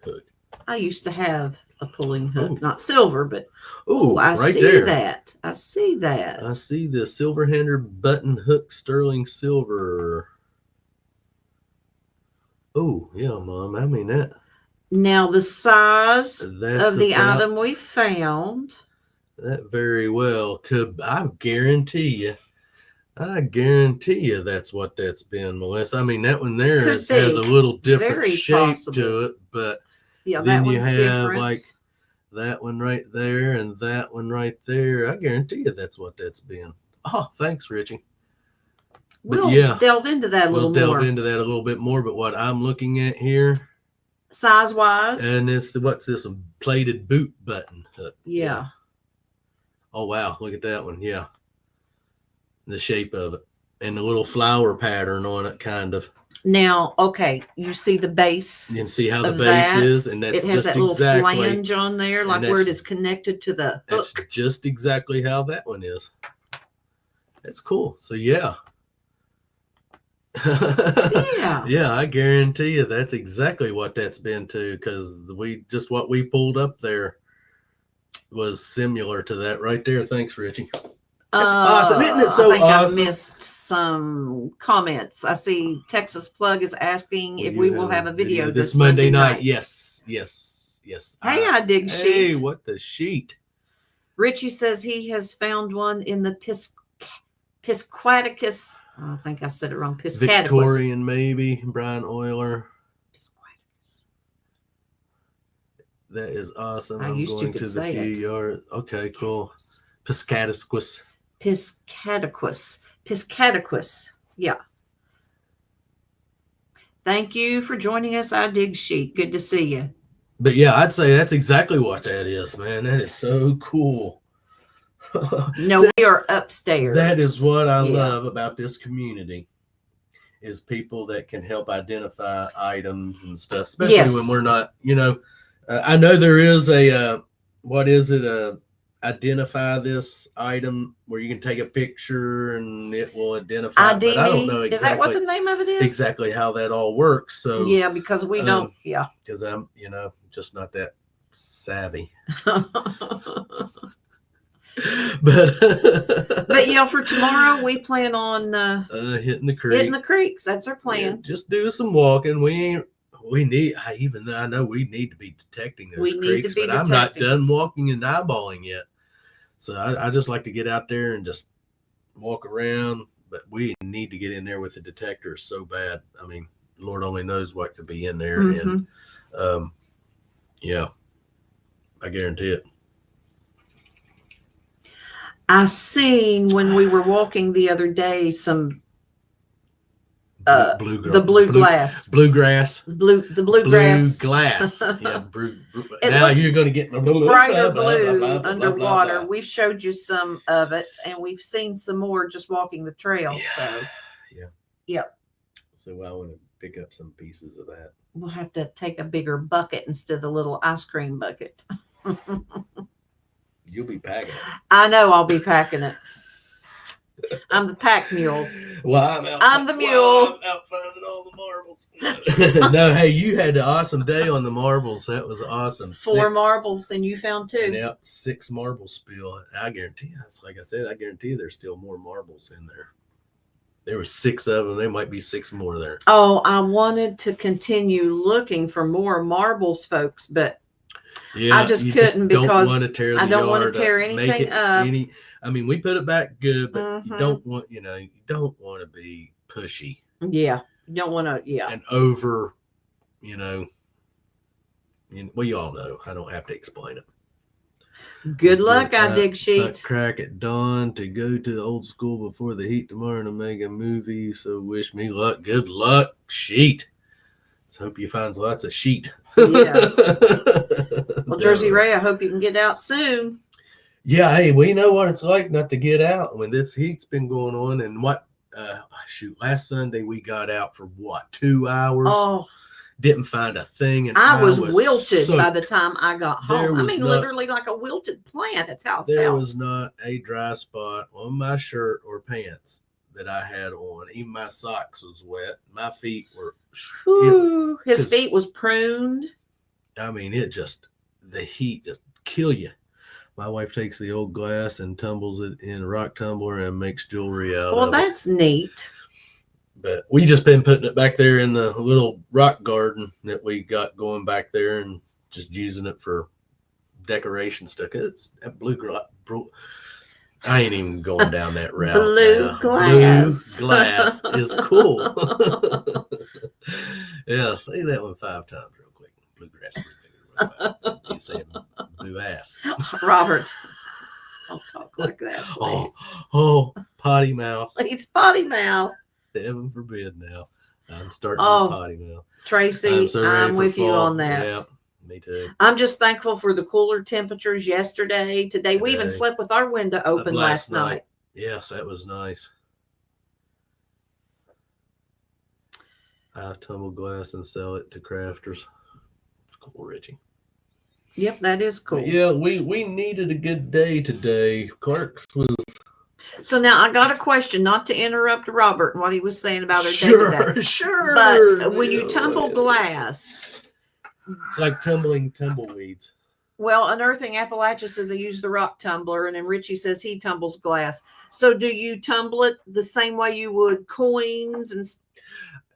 hook. I used to have a pulling hook. Ooh. Not silver, but Ooh, I right see there. that. I see that. I see the silver hander button hook sterling silver. Oh, yeah, Mom. I mean that. Now the size That's of the about item we found. that very well could. I guarantee you that's what that's been, Melissa. I mean, that one there Could has a be. little different Very shape possible. to it, but Yeah, then that you one's have different. like that one right there and that one right there. I guarantee you that's what that's been. Oh, thanks, Richie. But We'll delve into that a little more. We'll delve into that a little bit more. But what I'm looking at here, size wise, and it's what's this? A plated boot button hook. Yeah. Oh wow, look at that one. Yeah, the shape of it and the little flower pattern on it, kind of. Now, okay, you see the base. You can see how the of base that. is, and that's It has just that little exactly flange on there, like where it is connected to the hook. That's just exactly how that one is. That's cool. So yeah. Yeah. Yeah, I guarantee you that's exactly what that's been to, because what we pulled up there was similar to that right there. Thanks, Richie. That's awesome. Isn't it so I think awesome? I missed some comments. I see Texas Plug is asking if we will have a video this Monday night. Yes. Hey, I dig sheet. Hey, what the sheet? Richie says he has found one in the Piscataquis. I think I said it wrong. Piscataquis. Victorian, maybe. Brian Euler. That is awesome. I'm going to the few yards. Okay, cool. Piscataquis. Yeah. Thank you for joining us. I dig sheet. Good to see you. But yeah, I'd say that's exactly what that is, man. That is so cool. No, we are upstairs. That is what I love about this community, is people that can help identify items and stuff, especially when we're not, I know there is identify this item where you can take a picture and it will identify ID but I don't know exactly. Is that what the name of it is? Exactly how that all works. So yeah, because we don't. Yeah, because I'm just not that savvy. But yeah, for tomorrow we plan on hitting the creek. Hitting the creeks. That's our plan. Yeah, just do some walking. I know we need to be detecting those creeks, but I'm not done walking and eyeballing yet. So I just like to get out there and just walk around, but we need to get in there with the detectors so bad. I mean, Lord only knows what could be in there. And yeah, I guarantee it. I seen when we were walking the other day some the bluegrass. The bluegrass. Yeah, now you're going to get brighter blue underwater. We've showed you some of it, and we've seen some more just walking the trail. So I want to pick up some pieces of that. We'll have to take a bigger bucket instead of the little ice cream bucket. You'll be packing it. I know I'll be packing it. I'm the pack mule. Well, I'm the mule. I'm out finding all the marbles. No, hey, you had an awesome day on the marbles. That was awesome. 4 marbles, and you found 2. Yep, 6 marble spill. I guarantee you, like I said, there's still more marbles in there. There were 6 of them. There might be 6 more there. Oh, I wanted to continue looking for more marbles, folks, but I just couldn't because I don't want to tear anything up. I mean, we put it back good, but you don't want, you don't want to be pushy. Yeah, you don't want to. Yeah, and over, well, you all know. I don't have to explain it. Good luck, I dig sheet. Crack at dawn to go to the old school before the heat tomorrow to make a movie. So wish me luck. Good luck, sheet. Let's hope you find lots of sheet. Yeah. Well, Jersey Ray, I hope you can get out soon. Yeah, hey, we know what it's like not to get out when this heat's been going on. And last Sunday we got out for 2 hours? Oh, didn't find a thing, and I was wilted by the time I got home. I mean, literally like a wilted plant. That's how I felt. There was not a dry spot on my shirt or pants that I had on. Even my socks was wet. My feet were. His feet was pruned. I mean, it just the heat just kill you. My wife takes the old glass and tumbles it in a rock tumbler and makes jewelry out of it. Well, that's neat. But we just been putting it back there in the little rock garden that we got going back there and just using it for decoration stuff. It's that blue I ain't even going down that route. Blue glass. Blue glass is cool. Yeah, say that one 5 times real quick. Bluegrass. You say blue ass. Robert, don't talk like that, please. Oh, potty mouth. Please, potty mouth. Heaven forbid now. I'm starting with potty mouth. Tracy, I'm with you on that. Yeah, me too. I'm just thankful for the cooler temperatures yesterday. Today. We even slept with our window open last night. Yes, that was nice. I tumble glass and sell it to crafters. It's cool, Richie. Yep, that is cool. But yeah, we needed a good day today. Clark's was. So now I got a question, not to interrupt Robert and what he was saying about our day today. Sure. But when you tumble glass, it's like tumbling tumbleweeds. Well, Unearthing Appalachia says they use the rock tumbler, and then Richie says he tumbles glass. So do you tumble it the same way you would coins,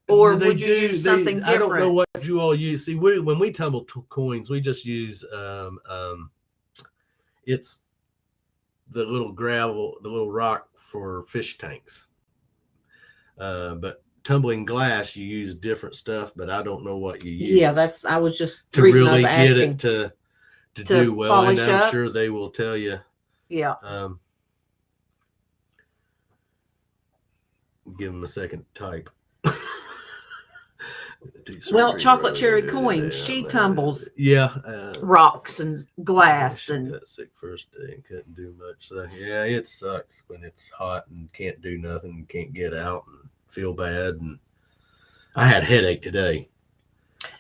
or would you use something different? I don't know what you all use. See, when we tumble coins, we just use it's the little gravel, the little rock for fish tanks. But tumbling glass, you use different stuff, but I don't know what you use. Yeah, I was just to really get it to do well, and I'm sure they will tell you. Yeah. Give them a second type. Well, chocolate cherry coins. She tumbles. Rocks and glass and. Got sick first day and couldn't do much. So yeah, it sucks when it's hot and can't do nothing, and can't get out and feel bad. And I had a headache today.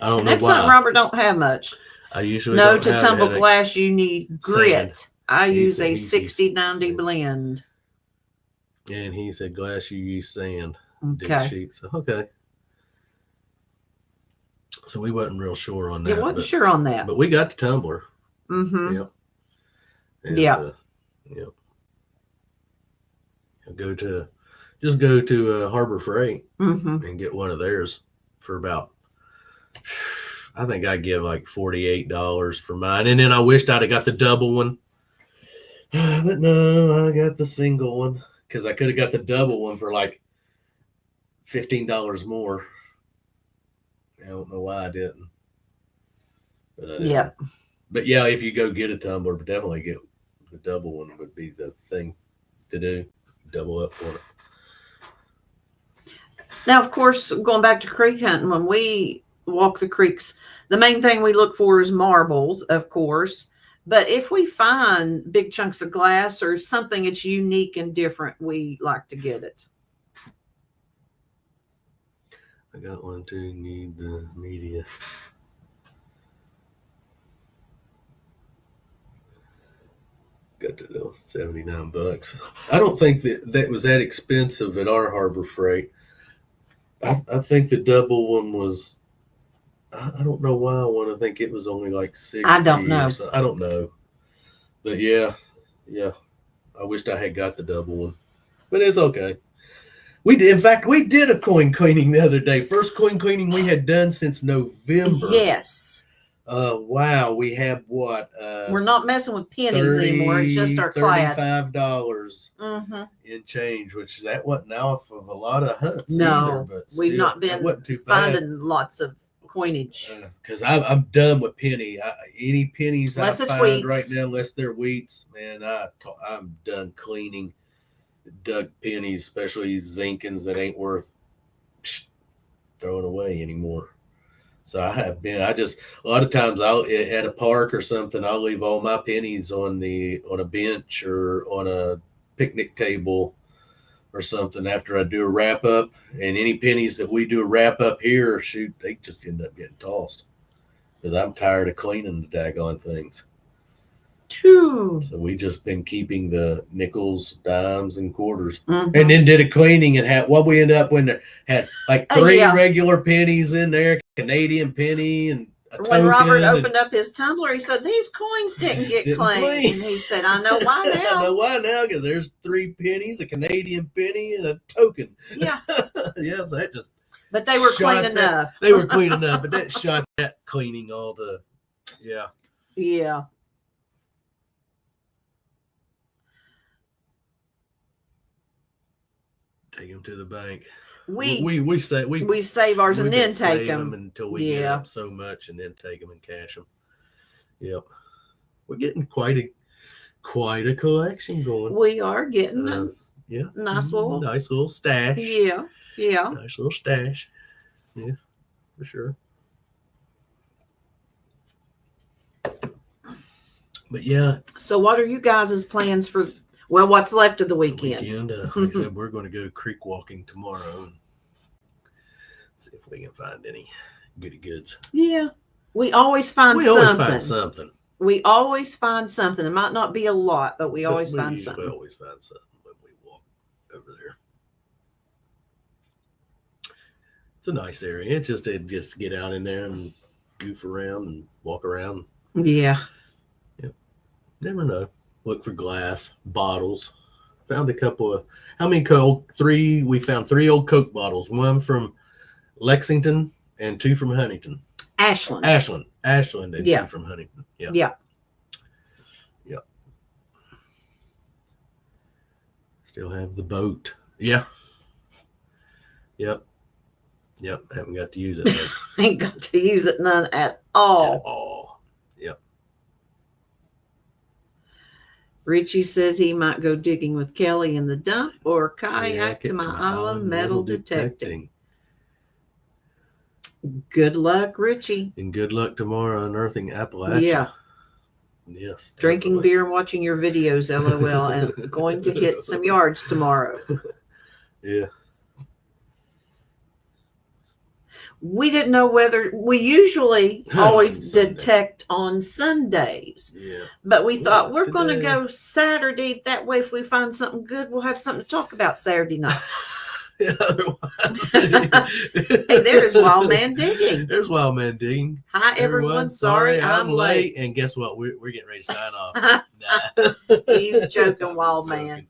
I don't know why. That's something Robert don't have much. I usually no to tumble glass. You need grit. Sand. I use a 60-90 blend. And he said glass. You use sand. Okay. Sheets. So, okay. So we wasn't real sure on that. Yeah, wasn't sure on that. But we got the tumbler. Mm-hmm. Yep. And, yeah. Yep. Just go to Harbor Freight and get one of theirs for about, I think I give like $48 for mine. And then I wished I'd have got the double one. But no, I got the single one because I could have got the double one for like $15 more. I don't know why I didn't. But I didn't. Yeah. But yeah, if you go get a tumbler, but definitely get the double one would be the thing to do. Double up on it. Now, of course, going back to creek hunting, when we walk the creeks, the main thing we look for is marbles, of course. But if we find big chunks of glass or something that's unique and different, we like to get it. I got one too. Need the media. Got to know $79. I don't think that was that expensive at our Harbor Freight. I think the double one was. I don't know why I want to think it was only like $60. I don't know. I don't know. But yeah. I wished I had got the double one, but it's okay. In fact, we did a coin cleaning the other day. First coin cleaning we had done since November. Yes. Wow. We have what? We're not messing with pennies anymore. It's just our clad. $35 in change, which that wasn't off of a lot of hunts. No, either, but we've still, not been finding lots of coinage. Because I'm done with penny. Any pennies unless I find wheats. right now, unless they're wheats, man, I'm done cleaning. Dug pennies, especially Zinkins that ain't worth throwing away anymore. So I just a lot of times I'll at a park or something, I'll leave all my pennies on a bench or on a picnic table or something after I do a wrap up. And any pennies that we do a wrap up here, shoot, they just end up getting tossed because I'm tired of cleaning the daggone things. True. So we just been keeping the nickels, dimes, and quarters, and then did a cleaning and had what we ended up when there had like 3 regular pennies in there, Canadian penny and when Robert opened up his tumbler, he said, these coins didn't get Didn't clean. clean. And he said, I know why now. I know why now, because there's 3 pennies, a Canadian penny, and a token. Yeah. Yes, that just. But they were clean enough. They were clean enough, but that shot that cleaning all the. Yeah. Yeah. Take them to the bank. We save ours and then take them until we get up so much, and then take them and cash them. Yep, we're getting quite a collection going. We are getting a nice little stash. Yeah, nice little stash. Yeah, for sure. But yeah. So, what are you guys' plans for? Well, what's left of the weekend? Like I said, we're going to go creek walking tomorrow and see if we can find any goody goods. Yeah, we always find something. We always find something. It might not be a lot, but we always find something. We always find something when we walk over there. It's a nice area. It's just get out in there and goof around and walk around. Yeah. Yep. Never know. Look for glass bottles. Found a couple of we found 3 old Coke bottles. 1 from Lexington and 2 from Huntington. Ashland and 2 from Huntington. Yeah. Still have the boat. Yeah. Yep. Haven't got to use it. Ain't got to use it none at all. Yep. Richie says he might go digging with Kelly in the dump or kayak to my island metal detecting. Good luck, Richie. And good luck tomorrow unearthing Appalachia. Yeah. Yes. Drinking beer and watching your videos, LOL, and going to hit some yards tomorrow. Yeah. We didn't know whether we usually always detect on Sundays. Yeah. But we thought we're going to go Saturday. That way, if we find something good, we'll have something to talk about Saturday night. Hey, there's Wild Man Digging. There's Wild Man Digging. Hi, everyone. Sorry I'm late. And guess what? We're getting ready to sign off. Nah. He's joking, Wild Man.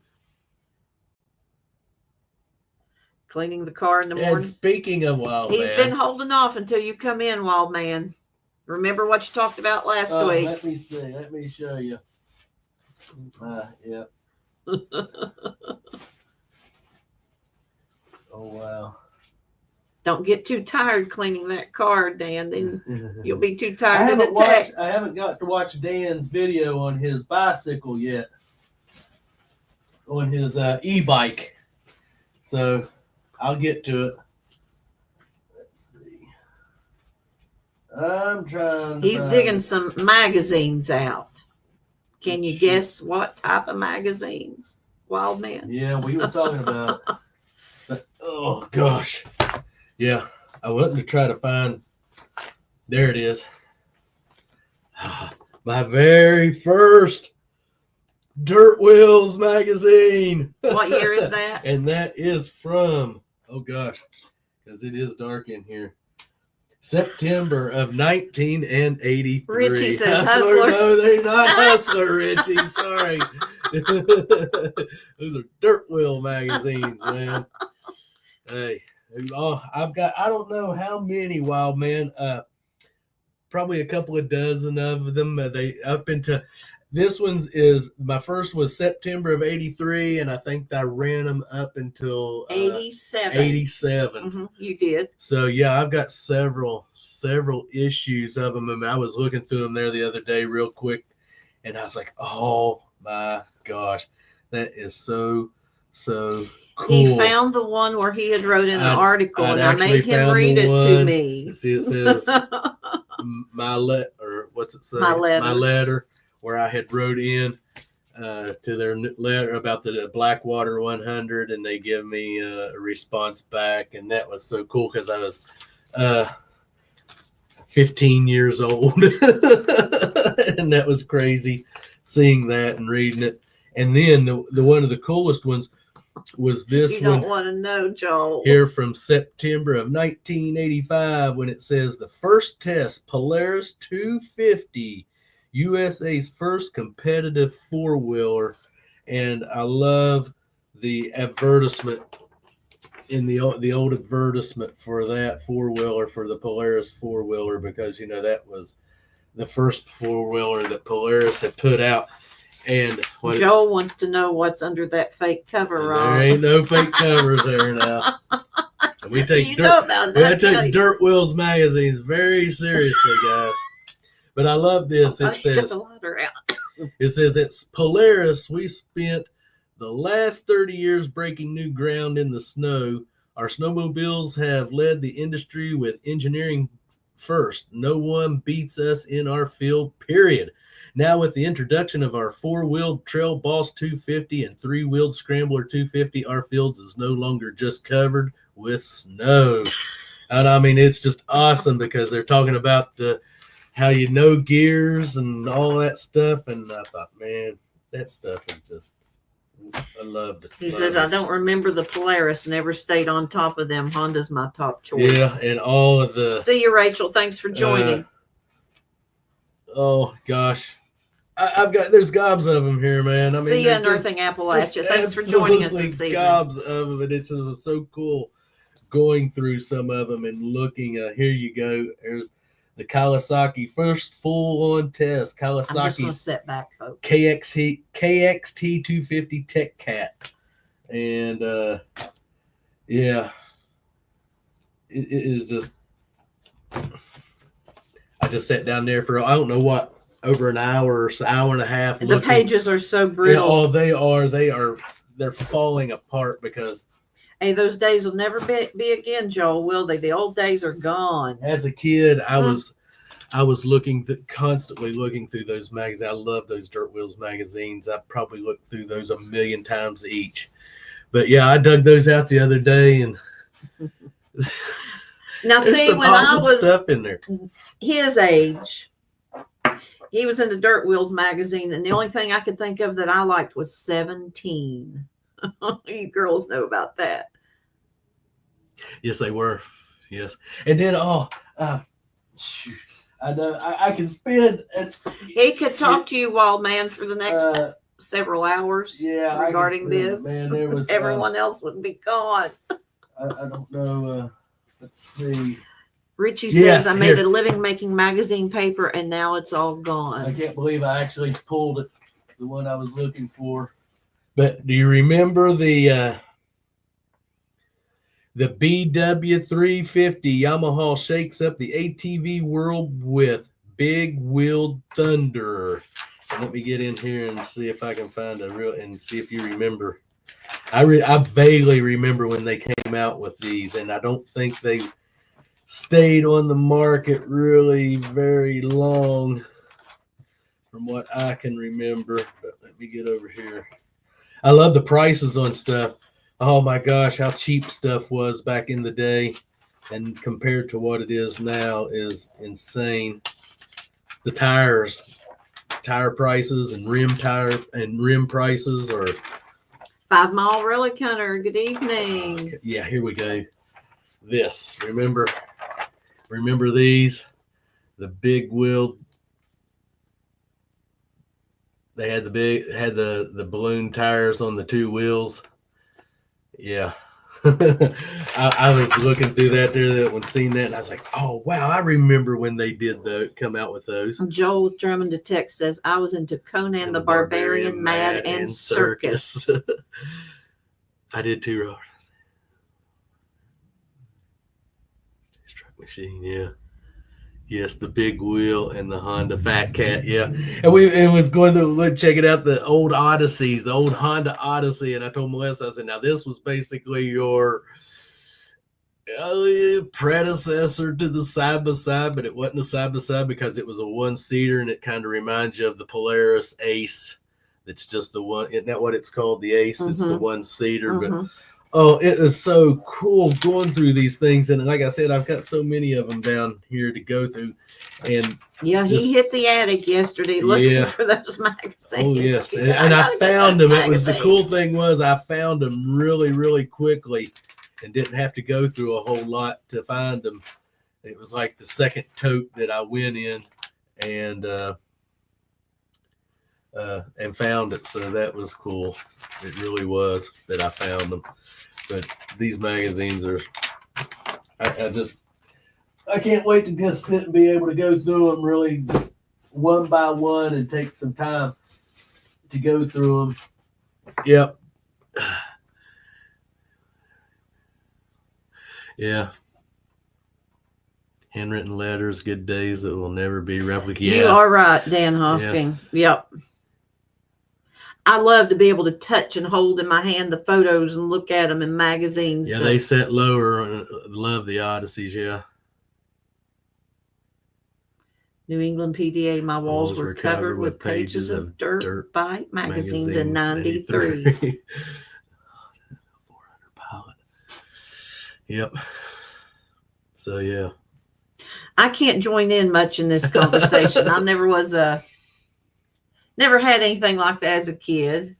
Cleaning the car in the morning. And speaking of Wild Man. He's been holding off until you come in, Wild Man. Remember what you talked about last week. Let me see. Let me show you. Yeah. Oh, wow. Don't get too tired cleaning that car, Dan. Then you'll be too tired to detect. I haven't got to watch Dan's video on his bicycle yet. On his e-bike. So I'll get to it. Let's see. I'm trying. He's digging some magazines out. Can you guess what type of magazines, Wild Man? Yeah, we was talking about. Oh gosh, yeah. I went to try to find. There it is. My very first Dirt Wheels magazine. What year is that? And that is from, oh gosh, because it is dark in here. September of 1983. Richie says Hustler. No, they're not Hustler, Richie. Sorry. Those are Dirt Wheel magazines, man. Hey, I don't know how many, Wild Man. Probably a couple of dozen of them. They up into. This one's my first was September of 83, and I think I ran them up until 87. 87. Mm-hmm, you did. So yeah, I've got several issues of them, and I was looking through them there the other day real quick, and I was like, oh my gosh, that is so cool. He found the one where he had wrote in the article, and I made him read it to me. See, it says what's it say? My letter. Where I had wrote in to their letter about the Blackwater 100, and they give me a response back, and that was so cool because I was 15 years old, and that was crazy seeing that and reading it. And then the one of the coolest ones was this You one don't want to know, Joel. here from September of 1985 when it says the first test, Polaris 250, USA's first competitive four-wheeler. And I love the advertisement in the old advertisement for that four-wheeler, for the Polaris four-wheeler, because that was the first four-wheeler that Polaris had put out. And Joel wants to know what's under that fake cover, Rob. There ain't no fake covers there now. And we take Dirt Wheels magazines very seriously, guys. But I love this. It says, it's Polaris. We spent the last 30 years breaking new ground in the snow. Our snowmobiles have led the industry with engineering first. No one beats us in our field, period. Now, with the introduction of our four-wheeled Trail Boss 250 and three-wheeled Scrambler 250, our fields is no longer just covered with snow. And I mean, it's just awesome because they're talking about how gears and all that stuff. And I thought, man, that stuff is just, I loved it. He says, I don't remember the Polaris, never stayed on top of them. Honda's my top choice. Yeah, and all of the... See you, Rachel. Thanks for joining. Oh, gosh. There's gobs of them here, man. I mean, see you in Northing Appalachia. Thanks for joining us this evening. Gobs of them, and it was so cool going through some of them and looking. Here you go. There's the Kawasaki first full-on test. Kawasaki's I'm just going to sit back, folks. KXT 250 Tech Cat, and yeah, it is just. I just sat down there for I don't know what. Over an hour or hour and a half. The pages are so brittle. Yeah, they're falling apart because. Hey, those days will never be again, Joel, will they? The old days are gone. As a kid, I was constantly looking through those magazines. I love those Dirt Wheels magazines. I probably looked through those 1,000,000 times each. But yeah, I dug those out the other day, and now see, when I was stuff in there. His age. He was in the Dirt Wheels magazine, and the only thing I could think of that I liked was 17. You girls know about that. Yes, they were. Yes. And then, shoot, I know I can spend. He could talk to you, Wild Man, for the next several hours regarding this. Man, there was, everyone else would be gone. I don't know. Let's see. Richie says, I made a living making magazine paper, and now it's all gone. I can't believe I actually pulled it, the one I was looking for. But do you remember the BW350 Yamaha shakes up the ATV world with Big Wheeled Thunder? And let me get in here and see if I can find and see if you remember. I vaguely remember when they came out with these, and I don't think they stayed on the market really very long from what I can remember. But let me get over here. I love the prices on stuff. Oh my gosh, how cheap stuff was back in the day, and compared to what it is now is insane. The tire prices and rim prices are 5 Mile Relic Hunter. Good evening. Yeah, here we go. Remember these? The big wheel. They had the balloon tires on the two wheels. Yeah. I was looking through that when seeing that, and I was like, oh wow, I remember when they did come out with those. Joel Drummond to text says, I was into Conan the Barbarian, Mad and Circus. I did too, Robert. Truck machine, yeah. Yes, the big wheel and the Honda Fat Cat, yeah. And it was going to check it out, the old Odysseys, the old Honda Odyssey. And I told Melissa, I said, now this was basically your predecessor to the side-by-side, but it wasn't a side-by-side because it was a one-seater, and it kind of reminds you of the Polaris Ace. It's just the one, isn't that what it's called, the Ace? Mm-hmm. It's the one-seater, but Oh, it is so cool going through these things. And like I said, I've got so many of them down here to go through. And yeah, he hit the attic yesterday looking for those magazines. Oh, yes. Said, and I found them. Magazines. It was the cool thing was I found them really, really quickly and didn't have to go through a whole lot to find them. It was like the second tote that I went in and found it. So that was cool. It really was that I found them. But these magazines are, I can't wait to just sit and be able to go through them really just one by one and take some time to go through them. Yep. Yeah. Handwritten letters, good days that will never be replicated. You are right, Dan Hosking. Yes. Yep. I love to be able to touch and hold in my hand the photos and look at them in magazines. Yeah, they set lower. Love the Odysseys, yeah. New England PDA, my walls were covered with pages of Dirt Bike magazines in 93. 400 Pilot. Yep. So, yeah. I can't join in much in this conversation. I never had anything like that as a kid.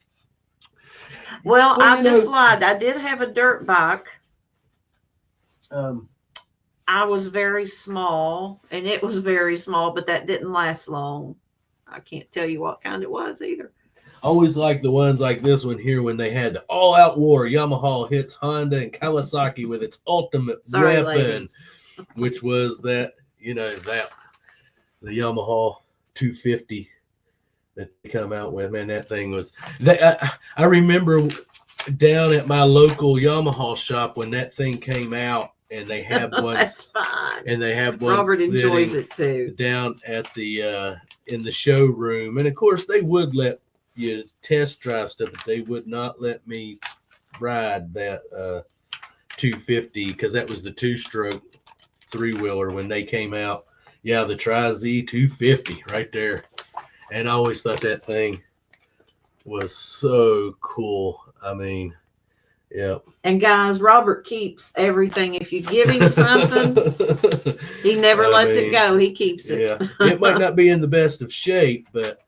Well, I just lied. I did have a dirt bike. I was very small, and it was very small, but that didn't last long. I can't tell you what kind it was either. Always like the ones like this one here when they had the all-out war. Yamaha hits Honda and Kawasaki with its ultimate weapon, ladies. Which was that, the Yamaha 250 that they come out with. Man, that thing was I remember down at my local Yamaha shop when that thing came out, and they have one. That's fine. And they have one. Robert enjoys it too. Down at the in the showroom, and of course they would let you test drive stuff, but they would not let me ride that 250 because that was the 2-stroke 3-wheeler when they came out. Yeah, the Tri-Z 250 right there. And I always thought that thing was so cool. I mean, yeah. And guys, Robert keeps everything. If you give him something, he never lets it go. He keeps it. Yeah. It might not be in the best of shape, but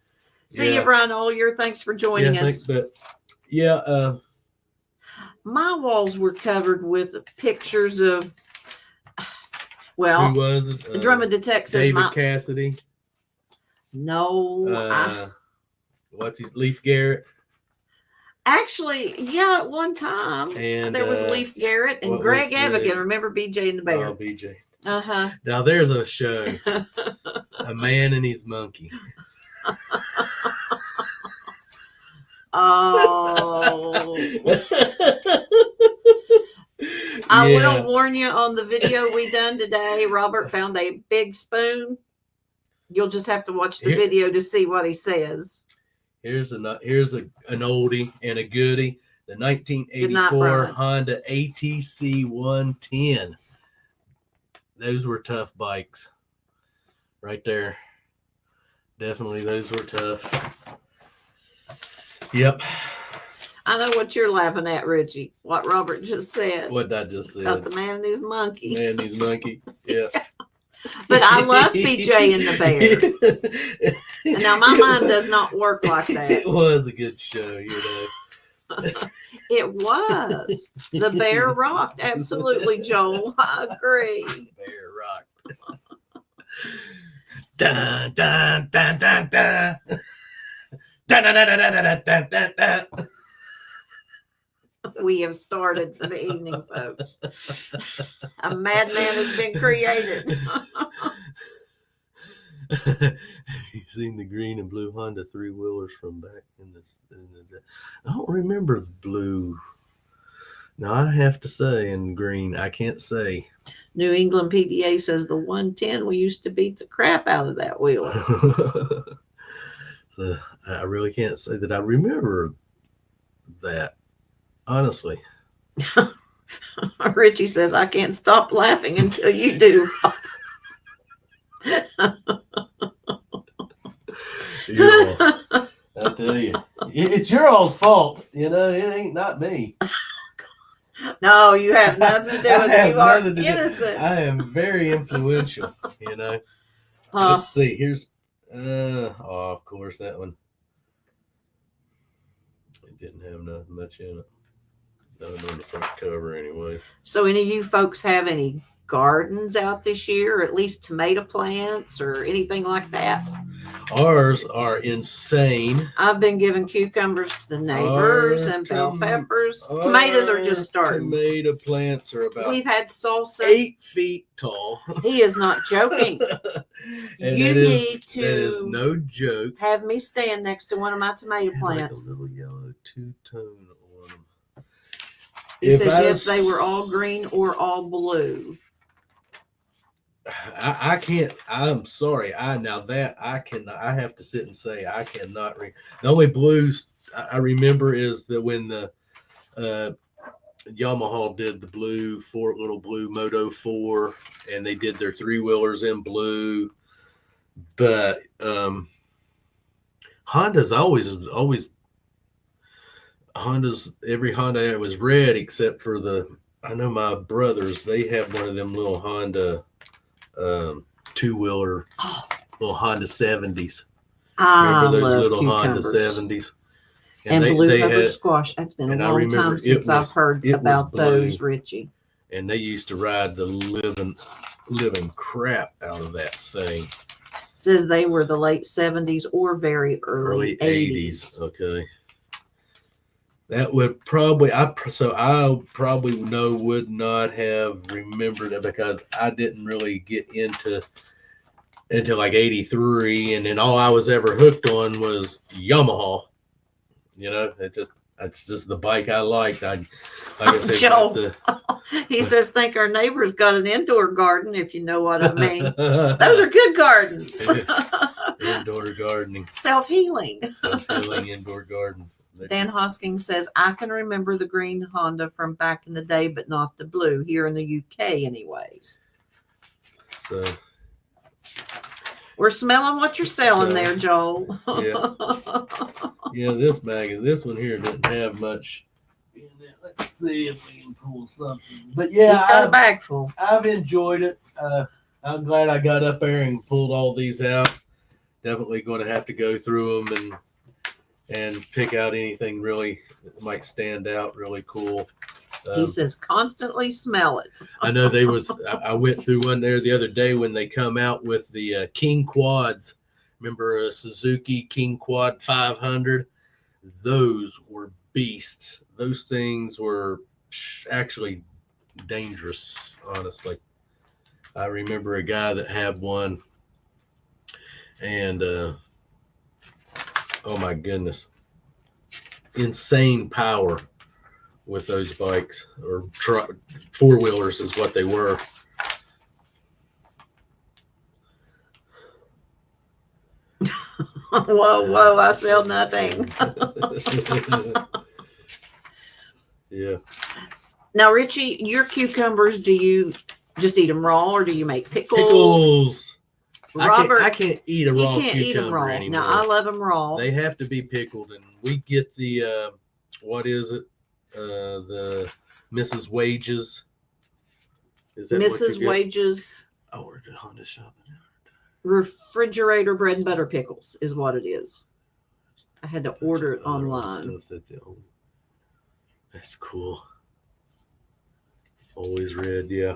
see you, Brian Ollier. Thanks for joining us. But my walls were covered with pictures of, well, who was it? Drummond to Texas. David Cassidy. No. What's his Leif Garrett? Actually, yeah, at one time and there was Leif Garrett and Greg Evigan. Remember BJ and the Bear? Oh, BJ. Uh-huh. Now there's a show. A man and his monkey. Oh. I will warn you on the video we done today, Robert found a big spoon. You'll just have to watch the video to see what he says. Here's an oldie and a goodie. The 1984 Honda ATC 110. Those were tough bikes. Right there. Definitely those were tough. Yep. I know what you're laughing at, Richie. What Robert just said. What I just said. About the man and his monkey. Man and his monkey. Yeah. But I love BJ and the Bear. And now my mind does not work like that. It was a good show, It was. The Bear rocked. Absolutely, Joel. I agree. Bear rocked. Dun, dun, dun, dun, dun. Dun, dun, dun, dun, dun, dun, dun, dun. We have started for the evening, folks. A madman has been created. Have you seen the green and blue Honda 3-wheelers from back in the I don't remember the blue. Now I have to say in green, I can't say. New England PDA says the 110, we used to beat the crap out of that wheeler. So I really can't say that I remember that. Honestly. Richie says, I can't stop laughing until you do. I tell you, it's your all's fault. It ain't not me. No, you have nothing to do with it. You are innocent. I am very influential, Let's see. Here's, of course, that one. It didn't have nothing much in it. Nothing on the front cover, anyway. So, any of you folks have any gardens out this year, or at least tomato plants or anything like that? Ours are insane. I've been giving cucumbers to the neighbors and bell peppers. Tomatoes are just starting. Tomato plants are about We've had salsa 8 feet tall. He is not joking. You need to. That is no joke. Have me stand next to one of my tomato plants. Like a little yellow two-tone on them. He says yes, they were all green or all blue. I can't. I'm sorry. I cannot. I have to sit and say I cannot. The only blues I remember is that when the Yamaha did the little blue Moto 4, and they did their 3-wheelers in blue. But Honda's every Honda was red except for I know my brothers, they have one of them little Honda 2-wheeler, little Honda 70s. Remember those little Honda 70s? And blue pepper squash. That's been a long time since I've heard about those, Richie. And they used to ride the living crap out of that thing. Says they were the late 70s or very early 80s. Okay. That would probably, I probably would not have remembered it because I didn't really get into until like 83. And then all I was ever hooked on was Yamaha. That's just the bike I liked. Like I said, Joe, he says, think our neighbor's got an indoor garden, if you know what I mean. Those are good gardens. Indoor gardening. Self-healing indoor gardens. Dan Hoskins says, I can remember the green Honda from back in the day, but not the blue here in the UK anyways. So we're smelling what you're selling there, Joel. Yeah, this one here didn't have much in it. Let's see if we can pull something. But yeah, he's got a bag full. I've enjoyed it. I'm glad I got up there and pulled all these out. Definitely going to have to go through them and pick out anything really that might stand out really cool. He says constantly smell it. I know I went through one there the other day when they come out with the King Quads. Remember a Suzuki King Quad 500? Those were beasts. Those things were actually dangerous, honestly. I remember a guy that had one, and oh my goodness, insane power with those bikes, or 4-wheelers is what they were. Whoa, I sell nothing. Yeah. Now, Richie, your cucumbers, do you just eat them raw, or do you make pickles? Pickles. Robert, I can't eat a raw cucumber. You can't eat them raw. Anymore. Now, I love them raw. They have to be pickled, and we get the what is it? The Mrs. Wages. Is that Mrs. Wages? Oh, we're at Honda shopping. Refrigerator bread and butter pickles is what it is. I had to order it online. That's cool. Always red, yeah.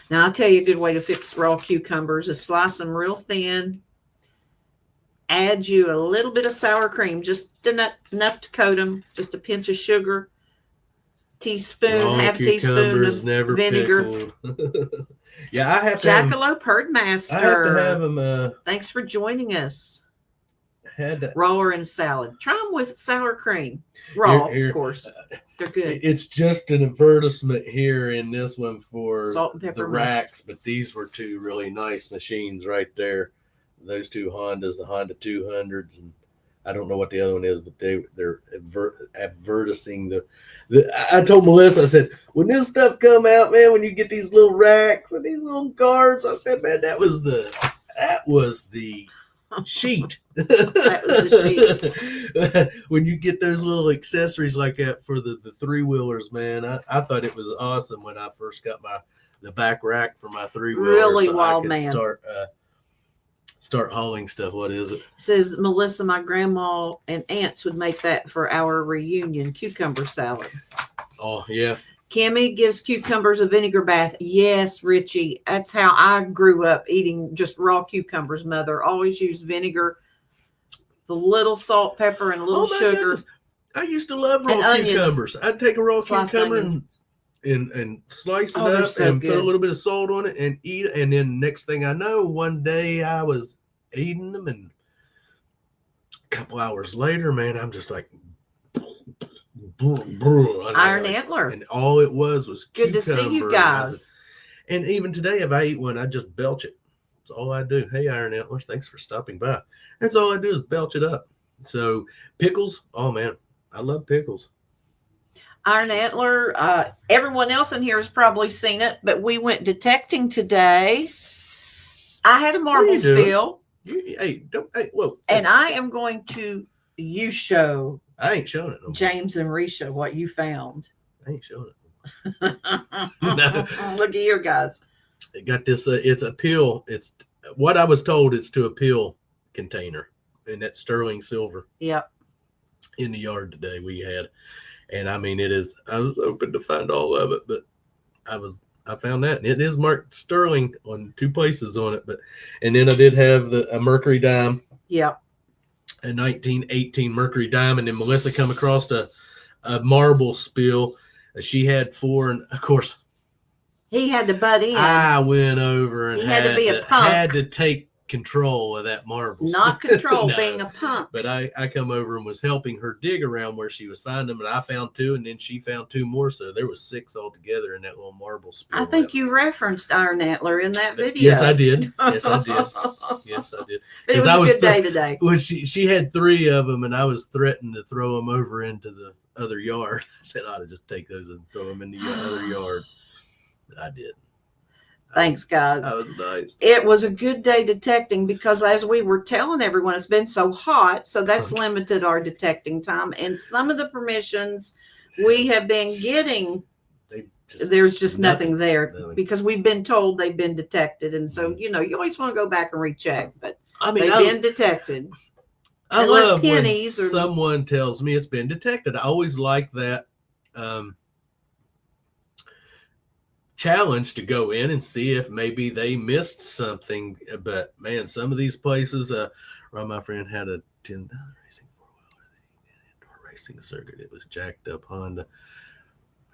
Now, I'll tell you a good way to fix raw cucumbers is slice them real thin. Add you a little bit of sour cream, just enough to coat them. Just a pinch of sugar. Half a teaspoon of vinegar. Yeah, I have to. Jackalope Herdmaster. I have to have them. Thanks for joining us. Had raw or in salad. Try them with sour cream. Raw, of course. They're good. It's just an advertisement here in this one for salt and pepper the racks, but these were two really nice machines right there. Those two Hondas, the Honda 200s, and I don't know what the other one is, but they're advertising the. I told Melissa, I said, when this stuff come out, man, when you get these little racks and these little cars, I said, man, that was the sheet. That was the sheet. When you get those little accessories like that for the 3-wheelers, man, I thought it was awesome when I first got the back rack for my 3-wheeler. Really so wild, I could man. Start hauling stuff. What is it? Says Melissa, my grandma and aunts would make that for our reunion, cucumber salad. Oh, yeah. Kimmy gives cucumbers a vinegar bath. Yes, Richie. That's how I grew up eating just raw cucumbers, Mother. Always used vinegar, the little salt, pepper, and a little sugar. Goodness. I used to love raw cucumbers. I'd take a raw cucumber and slice it up and put a little bit of salt on it and eat it. And then next thing I know, one day I was eating them, and a couple hours later, man, I'm just like, Iron Antler. And all it was good to see you guys. And even today, if I eat one, I just belch it. That's all I do. Hey, Iron Antlers, thanks for stopping by. That's all I do is belch it up. So pickles, oh man, I love pickles. Iron Antler, everyone else in here has probably seen it, but we went detecting today. I had a marble spill. And I am going to show. I ain't showing it. No James and Risha, what you found. I ain't showing it. No. Look at you guys. It got this. It's a pill. It's what I was told. It's to a pill container, and that's sterling silver. Yep. In the yard today we had, and I mean it is. I was hoping to find all of it, but I found that it is marked sterling on 2 places on it. And then I did have a mercury dime. Yep. A 1918 mercury dime, and then Melissa come across a marble spill. She had 4, and of course he had to butt in. I went over and had to be a punk. Had to take control of that marble. Not control, no. Being a punk. But I come over and was helping her dig around where she was finding them, and I found 2, and then she found 2 more, so there was 6 altogether in that little marble spill. I think you referenced Iron Antler in that video. Yes, I did. Yes, I did. Yes, I did. But it was a good day today. Well, she had 3 of them, and I was threatening to throw them over into the other yard. I said I ought to just take those and throw them in the other yard. But I did. Thanks, guys. That was nice. It was a good day detecting because, as we were telling everyone, it's been so hot, so that's limited our detecting time. And some of the permissions we have been getting, there's just nothing there because we've been told they've been detected. And so, you always want to go back and recheck, but they've been detected. I love when someone tells me it's been detected. I always like that challenge to go in and see if maybe they missed something. But man, some of these places, my friend had a $10 racing 4-wheeler indoor racing circuit. It was jacked up Honda.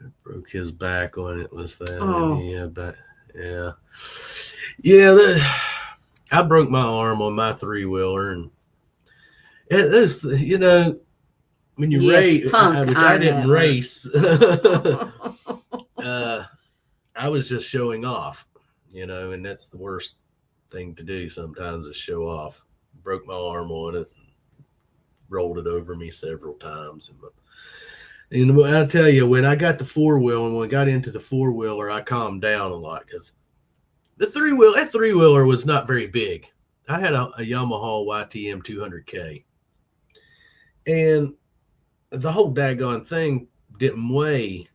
It broke his back on it. Was found. I broke my arm on my 3-wheeler, and it was, when you race, which I didn't race. I was just showing off, and that's the worst thing to do sometimes is show off. Broke my arm on it, rolled it over me several times. And I tell you, when I got the 4-wheel and when I got into the 4-wheeler, I calmed down a lot because that 3-wheeler was not very big. I had a Yamaha YTM 200K, and the whole daggone thing didn't weigh.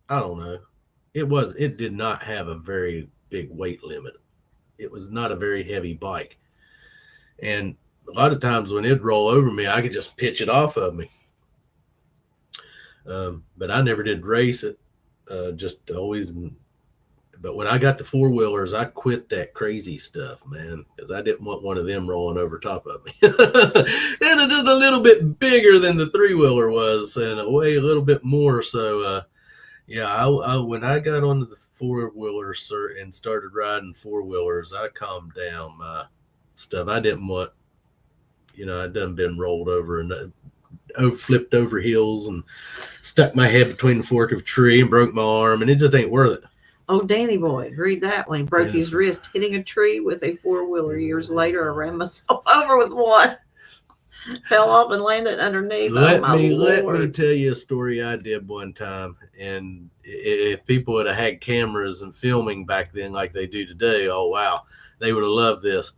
I don't know. It did not have a very big weight limit. It was not a very heavy bike. And a lot of times when it'd roll over me, I could just pitch it off of me. But I never did race it. Just always. But when I got the 4-wheelers, I quit that crazy stuff, man, because I didn't want one of them rolling over top of me. And it was a little bit bigger than the 3-wheeler was, and weigh a little bit more. So, I when I got onto the 4-wheelers and started riding 4-wheelers, I calmed down my stuff. I didn't want, I'd done been rolled over and flipped over hills and stuck my head between the fork of a tree and broke my arm, and it just ain't worth it. Oh, Danny boy, read that one. He broke his wrist hitting a tree with a 4-wheeler. Years later, I ran myself over with one. Fell off and landed underneath. Let me tell you a story I did one time. And if people would have had cameras and filming back then like they do today, oh wow, they would have loved this.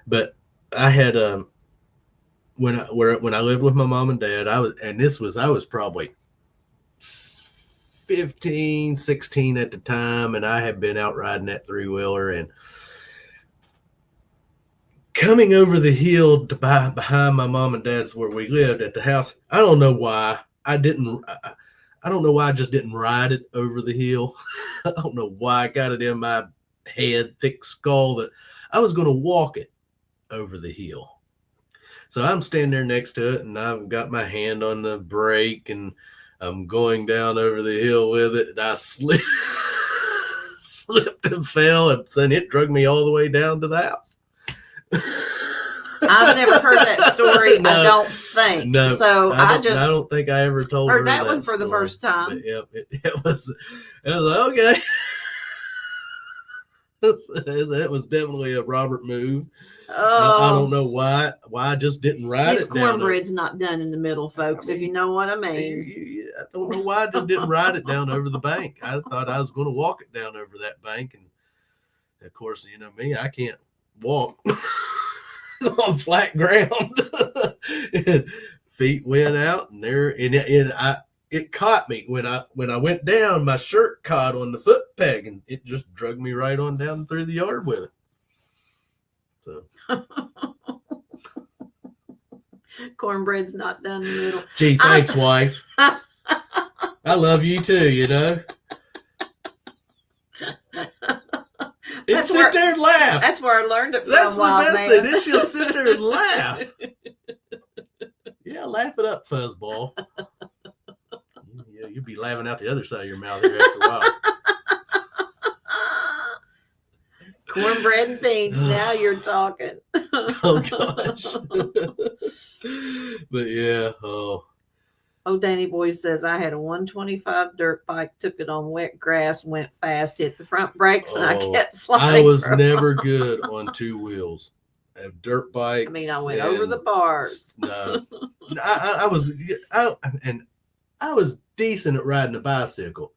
But I had when I lived with my mom and dad, I was probably 15, 16 at the time, and I had been out riding that three-wheeler and coming over the hill behind my mom and dad's where we lived at the house. I don't know why I didn't. I don't know why I just didn't ride it over the hill. I don't know why I got it in my head, thick skull, that I was going to walk it over the hill. So I'm standing there next to it, and I've got my hand on the brake, and I'm going down over the hill with it, and I slipped and fell, and it dragged me all the way down to the house. I've never heard that story. No, I don't think. No, so I don't think I ever told her that one for the first time. But yeah, it was like, okay. That was definitely a Robert move. I don't know why I just didn't ride his it down. Cornbread's not done in the middle, folks, if you know what I mean. I don't know why I just didn't ride it down over the bank. I thought I was going to walk it down over that bank. And of course, you know me, I can't walk on flat ground. And feet went out, and it caught me when I went down. My shirt caught on the foot peg, and it just dragged me right on down through the yard with it. So Cornbread's not done in the middle. Gee, thanks, wife. I love you too, you know. It's sit there and laugh. That's where I learned it from. That's the best thing. Then she'll sit there and laugh. Yeah, laugh it up, fuzzball. Yeah, you'll be laughing out the other side of your mouth here after a while. Cornbread and beans. Now you're talking. Oh gosh. But yeah. Oh, Danny Boy says, I had a 125 dirt bike, took it on wet grass, went fast, hit the front brakes, and I kept sliding. I was never good on two wheels. Dirt bikes. I mean, I went over the bars. No, I was decent at riding a bicycle,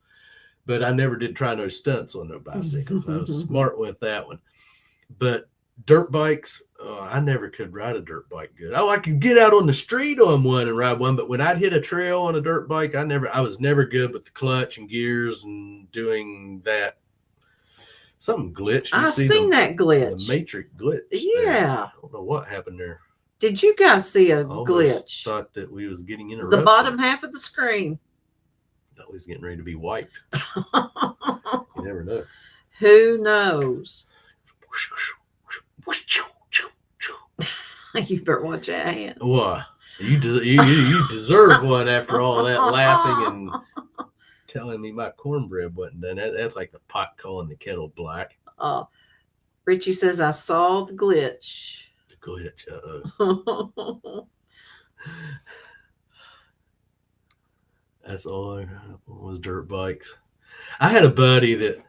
but I never did try no stunts on no bicycles. I was smart with that one. But dirt bikes, I never could ride a dirt bike good. I could get out on the street on one and ride one, but when I'd hit a trail on a dirt bike, I was never good with the clutch and gears and doing that. Something glitched. I've seen that glitch. The matrix glitch. Yeah. There. I don't know what happened there. Did you guys see a glitch? Thought that we was getting interrupted. It's the bottom half of the screen. Thought we was getting ready to be wiped. You never know. Who knows? You better watch that hand. Why? You deserve one after all that laughing and telling me my cornbread wasn't done. That's like the pot calling the kettle black. Richie says, I saw the glitch. The glitch. That's all I got was dirt bikes. I had a buddy that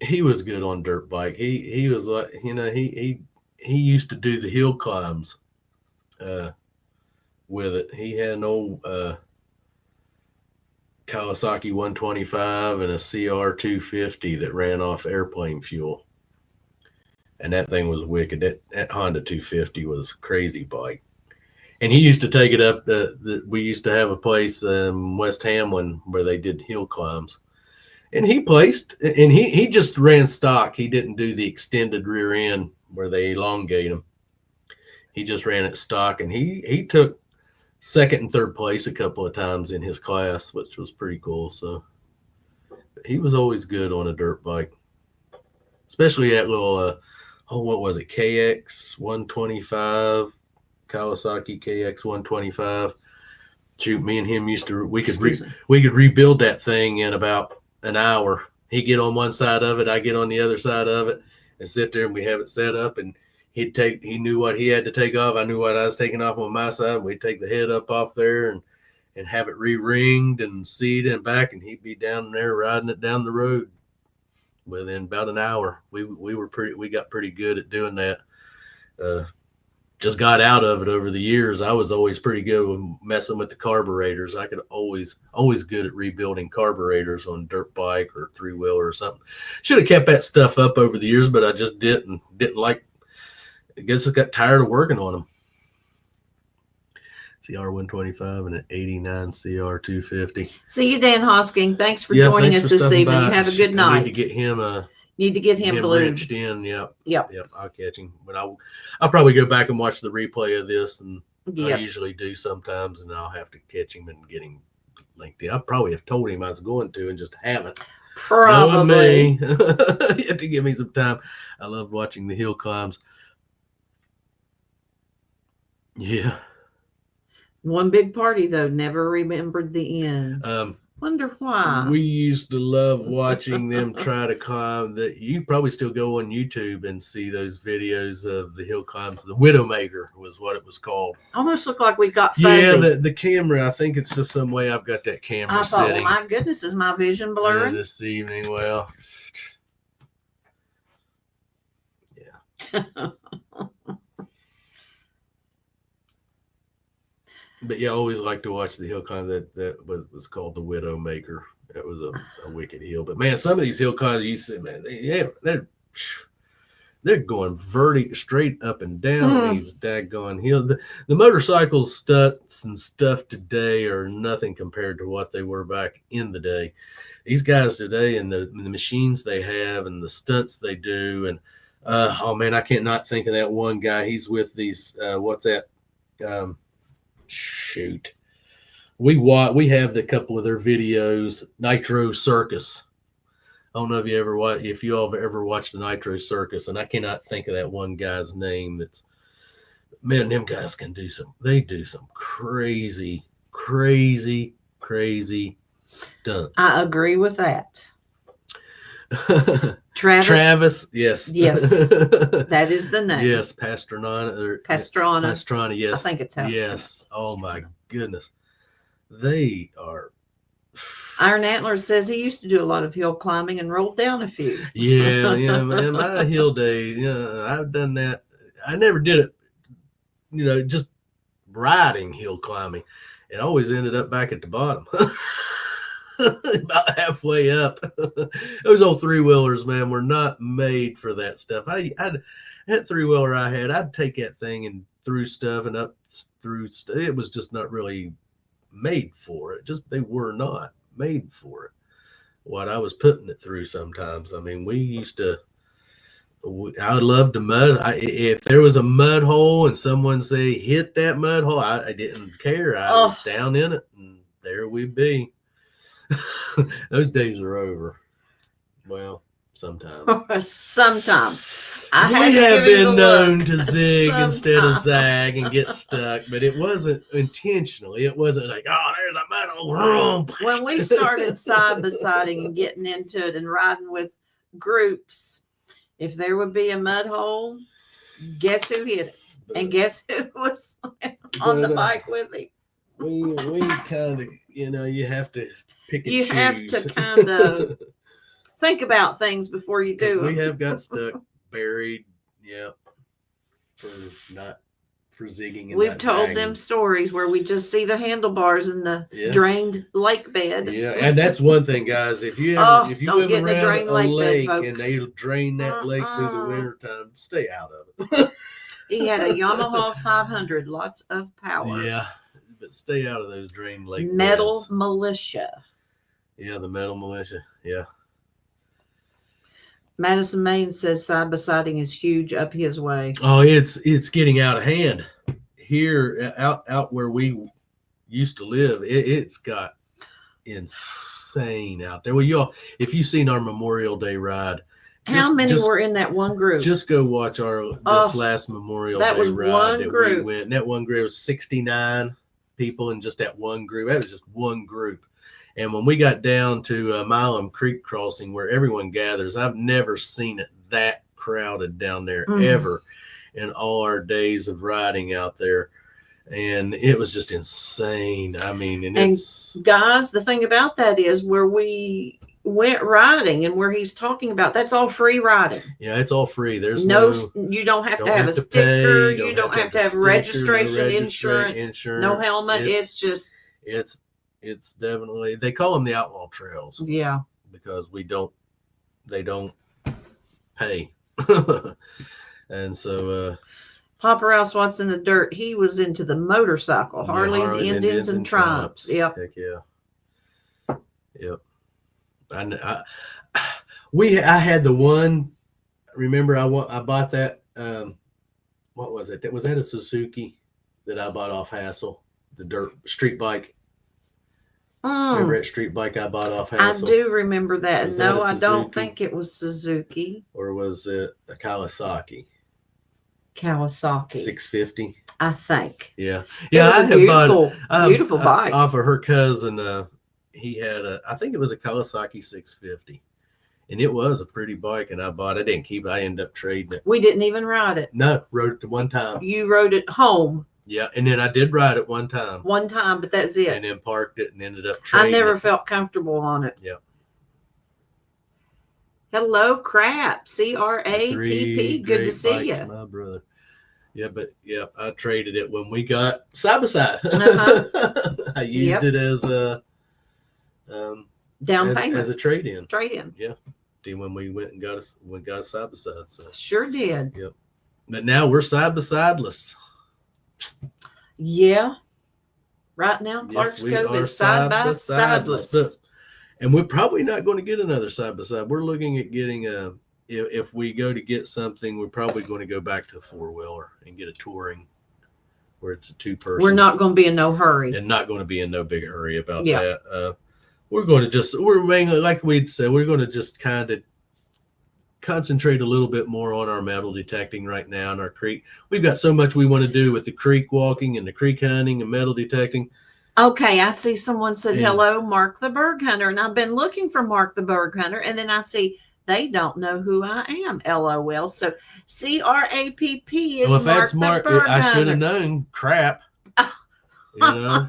he was good on dirt bike. He was like, you know, he used to do the hill climbs with it. He had an old Kawasaki 125 and a CR 250 that ran off airplane fuel. And that thing was wicked. That Honda 250 was a crazy bike. And he used to take it up. We used to have a place in West Hamlin where they did hill climbs. And he just ran stock. He didn't do the extended rear end where they elongate them. He just ran it stock, and he took second and third place a couple of times in his class, which was pretty cool. So he was always good on a dirt bike, especially that little what was it, KX 125, Kawasaki KX 125. Shoot, me and him we could rebuild that thing in about an hour. He'd get on one side of it, I get on the other side of it, and sit there, and we have it set up, and he knew what he had to take off. I knew what I was taking off on my side. We'd take the head up off there and have it re-ringed and seated and back, and he'd be down there riding it down the road within about an hour. We got pretty good at doing that. Just got out of it over the years. I was always pretty good with messing with the carburetors. I could always good at rebuilding carburetors on dirt bike or three-wheeler or something. Should have kept that stuff up over the years, but I just didn't like. I guess it got tired of working on them. CR 125 and an 89 CR 250. See you, Dan Hosking. Thanks for joining us this evening. You have a good night. I need to get him. Need to get him glued. Wrenched in. Yep. Yep. I'll catch him, but I'll probably go back and watch the replay of this, and I usually do sometimes, and I'll have to catch him and get him linked in. I probably have told him I was going to, and just haven't. Probably. You have to give me some time. I love watching the hill climbs. Yeah. One big party, though, never remembered the end. Wonder why. We used to love watching them try to climb. You probably still go on YouTube and see those videos of the hill climbs. The Widowmaker was what it was called. Almost looked like we got fuzzy. Yeah, the camera. I think it's just some way I've got that camera setting. Oh, my goodness, is my vision blurring? This evening, well, yeah. But yeah, I always like to watch the hill climb that was called the Widowmaker. That was a wicked hill. But man, some of these hill climbs, you see, man, they're going straight up and down these daggone hills. The motorcycle stunts and stuff today are nothing compared to what they were back in the day. These guys today and the machines they have and the stunts they do, and oh man, I can't not think of that one guy. He's with these what's that? Shoot, we have a couple of their videos. Nitro Circus. I don't know if you all have ever watched the Nitro Circus, and I cannot think of that one guy's name. That's, man, them guys they do some crazy stunts. I agree with that. Travis, yes, that is the name. Yes, Pastrana, yes, I think it's how. Yes, oh my goodness, they are. Iron Antler says he used to do a lot of hill climbing and rolled down a few. Yeah, man, my hill days. I've done that. I never did it. Just riding hill climbing. It always ended up back at the bottom. About halfway up. Those old three-wheelers, man, were not made for that stuff. That three-wheeler I'd take that thing and through stuff and up through stuff. It was just not really made for it. They were not made for it. What I was putting it through sometimes. I mean, I would love to mud. If there was a mud hole and someone say hit that mud hole, I didn't care. I was down in it, and there we'd be. Those days are over. Well, sometimes. Sometimes. We have been known to zig instead of zag and get stuck, but it wasn't intentionally. It wasn't like, oh, there's a metal. When we started side-by-siding and getting into it and riding with groups, if there would be a mud hole, guess who hit it? And guess who was on the bike with him? We kind of, you have to pick and choose. You have to kind of think about things before you do it. We them. have got stuck, buried, for zigging. We've told them stories where we just see the handlebars in the drained lake bed. Yeah, and that's one thing, guys. If you live around a lake bed, and they drain that lake through the winter time, stay out of it. He had a Yamaha 500, lots of power. Yeah, but stay out of those drained lake Metal beds. Militia. Yeah, the Metal Militia. Yeah. Madison Maine says side-by-siding is huge up his way. Oh, it's getting out of hand. Here, out where we used to live, it's got insane out there. Well, if you've seen our Memorial Day ride, how many were in that one group? Just go watch this last Memorial Day ride that we went. And that one group was 69 people in just that one group. That was just one group. And when we got down to Milam Creek crossing where everyone gathers, I've never seen it that crowded down there ever in all our days of riding out there. And it was just insane. I mean, guys, the thing about that is where we went riding and where he's talking about, that's all free riding. Yeah, it's all free. There's you don't have to have a sticker. You don't have to have registration, insurance, no helmet. It's definitely, they call them the outlaw trails. Yeah. Because they don't pay. And so, Papa Rouse Watts in the Dirt. He was into the motorcycle, Harleys, Harley, Indians, and Triumphs. Yep. Heck yeah. Yep. I had the one. Remember, I bought that. What was it? Was that a Suzuki that I bought off Hassel? The dirt street bike. Remember that street bike I bought off Hassel? I do remember that. No, I don't think it was Suzuki. Or was it a Kawasaki? Kawasaki 650. I think. Yeah. Yeah, I had bought beautiful bike off of her cousin. He had I think it was a Kawasaki 650. And it was a pretty bike, and I bought it. I didn't keep it. I ended up trading it. We didn't even ride it. No, rode it one time. You rode it home. Yeah, and then I did ride it one time. One time, but that's it. And then parked it and ended up trading I never felt comfortable on it. Yeah. Hello, Crap. C-R-A-P-P. Good to see you. My brother. Yeah, but yeah, I traded it when we got side by side. I used it as a down payment as a trade-in. Trade-in. Yeah. When we went and got a side by side. So sure did. Yep. But now we're side by sideless. Yeah. Right now, Clark's Cove is side by sideless. And we're probably not going to get another side by side. We're looking at getting if we go to get something, we're probably going to go back to a 4-wheeler and get a touring where it's a 2-person. We're not going to be in no hurry. And not going to be in no big hurry about that. We're mainly, like we'd said, we're going to just kind of concentrate a little bit more on our metal detecting right now in our creek. We've got so much we want to do with the creek walking and the creek hunting and metal detecting. Okay, I see someone said, hello, Mark the Berg Hunter. And I've been looking for Mark the Berg Hunter. And then I see they don't know who I am, LOL. So C-R-A-P-P is well, if Mark that's Mark, the Berg I Hunter. should have known. Crap. You know,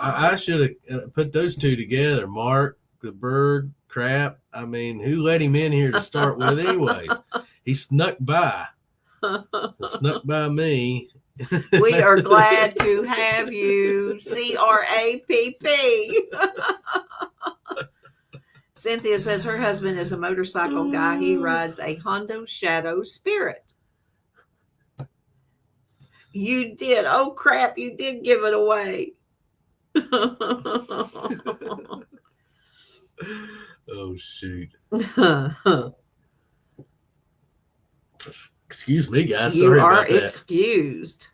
I should have put those two together. Mark the Berg, Crap. I mean, who let him in here to start with anyways? He snuck by. Snuck by me. We are glad to have you, C-R-A-P-P. Cynthia says her husband is a motorcycle guy. He rides a Honda Shadow Spirit. You did. Oh, crap. You did give it away. Oh, shoot. Excuse me, guys. Sorry about that. You are excused.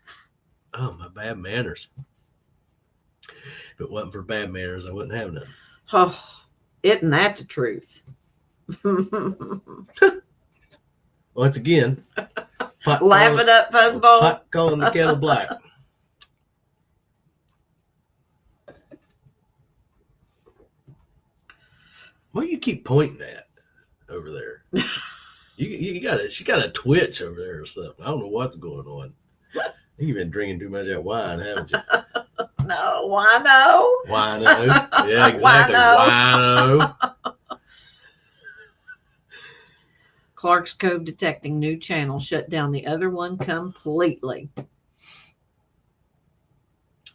Oh, my bad manners. If it wasn't for bad manners, I wouldn't have none. Oh, isn't that the truth? Once again, laugh it up, fuzzball. Pot calling the kettle black. What do you keep pointing at over there? She got a twitch over there or something. I don't know what's going on. You've been drinking too much of that wine, haven't you? No, wino. Wino. Yeah, exactly. Wino. Clark's Cove detecting new channel shut down the other one completely.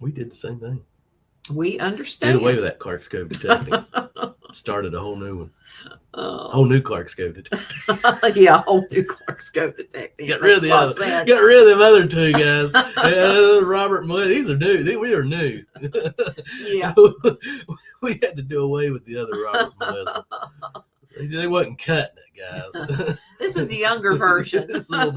We did the same thing. We understand. Did away with that Clark's Cove detecting. Started a whole new one. Whole new Clark's Cove detecting. Yeah, whole new Clark's Cove detecting. Got rid of the other. Got rid of them other two guys. Robert and Melissa. These are new. We are new. Yeah. We had to do away with the other Robert and Melissa. They wasn't cutting it, guys. This is a younger version. It's a little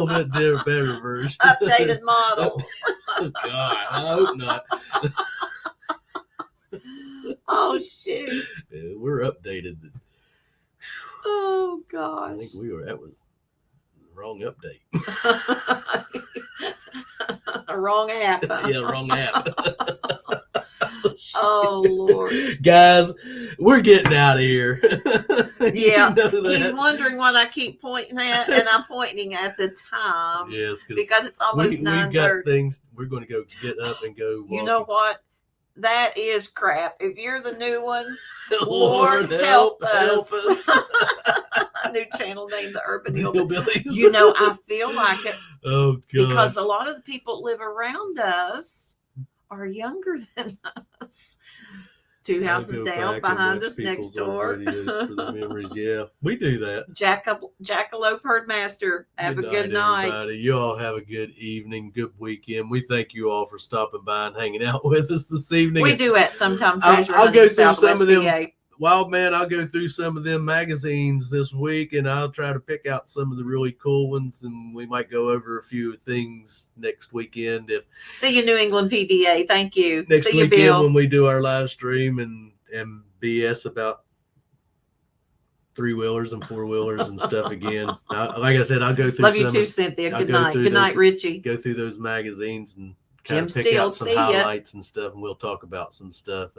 bit different, better version. Updated model. Oh, God, I hope not. Oh, shoot. Yeah, we're updated. Oh, gosh. I think that was the wrong update. Wrong app. Yeah, wrong app. Oh, Lord. Guys, we're getting out of here. Yeah. He's wondering what I keep pointing at, and I'm pointing at the time. Yes, because it's almost 9:30. We've got things. We're going to go get up and go walking. You know what? That is crap. If you're the new ones, Lord help us. New channel named the Urban Hillbillies. You know, I feel like it. Oh, God. Because a lot of the people that live around us are younger than us. 2 I'll houses go down back and behind watch us next people's old door. videos for the memories. Yeah, we do that. Jackalope Herdmaster. Have a good night. Everybody. You all have a good evening, good weekend. We thank you all for stopping by and hanging out with us this evening. We do at sometimes. I'll go through some of them. PA. Wild man, I'll go through some of them magazines this week, and I'll try to pick out some of the really cool ones, and we might go over a few things next weekend. See you, New England PDA. Thank you. Next See weekend you, Bill. when we do our live stream and BS about 3-wheelers and 4-wheelers and stuff again. Like I said, I'll go through. Love you too, Cynthia. Good night. Good night, Richie. Go through those magazines and Jim pick Steele, out some highlights and stuff, and we'll talk about some stuff.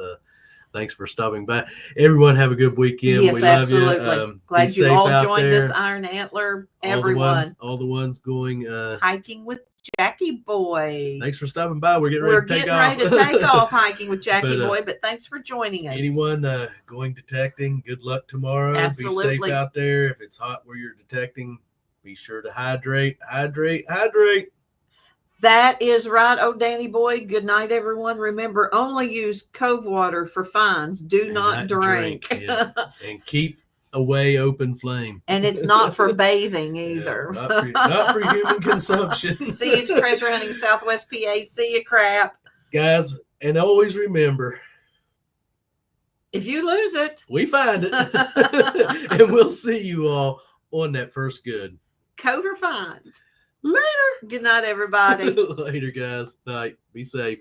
Thanks for stopping by. Everyone have a good weekend. Yes, we love absolutely. You. Glad you all joined us, Iron Antler, everyone. All the ones going hiking with Jackie Boy. Thanks for stopping by. We're getting ready to take off hiking with Jackie Boy, but thanks for joining us. Anyone going detecting, good luck tomorrow. Absolutely. Be safe out there. If it's hot where you're detecting, be sure to hydrate. That is right. Oh, Danny Boy. Good night, everyone. Remember, only use Cove water for fines. Do not drink. Yeah. And keep away open flame. And it's not for bathing either. Yeah, not for human consumption. See you, Treasure Hunting Southwest PA. See you, crap. Guys, and always remember, if you lose it, we find it. And we'll see you all on that first good. Cove or fines. Later. Good night, everybody. Later, guys. Night. Be safe.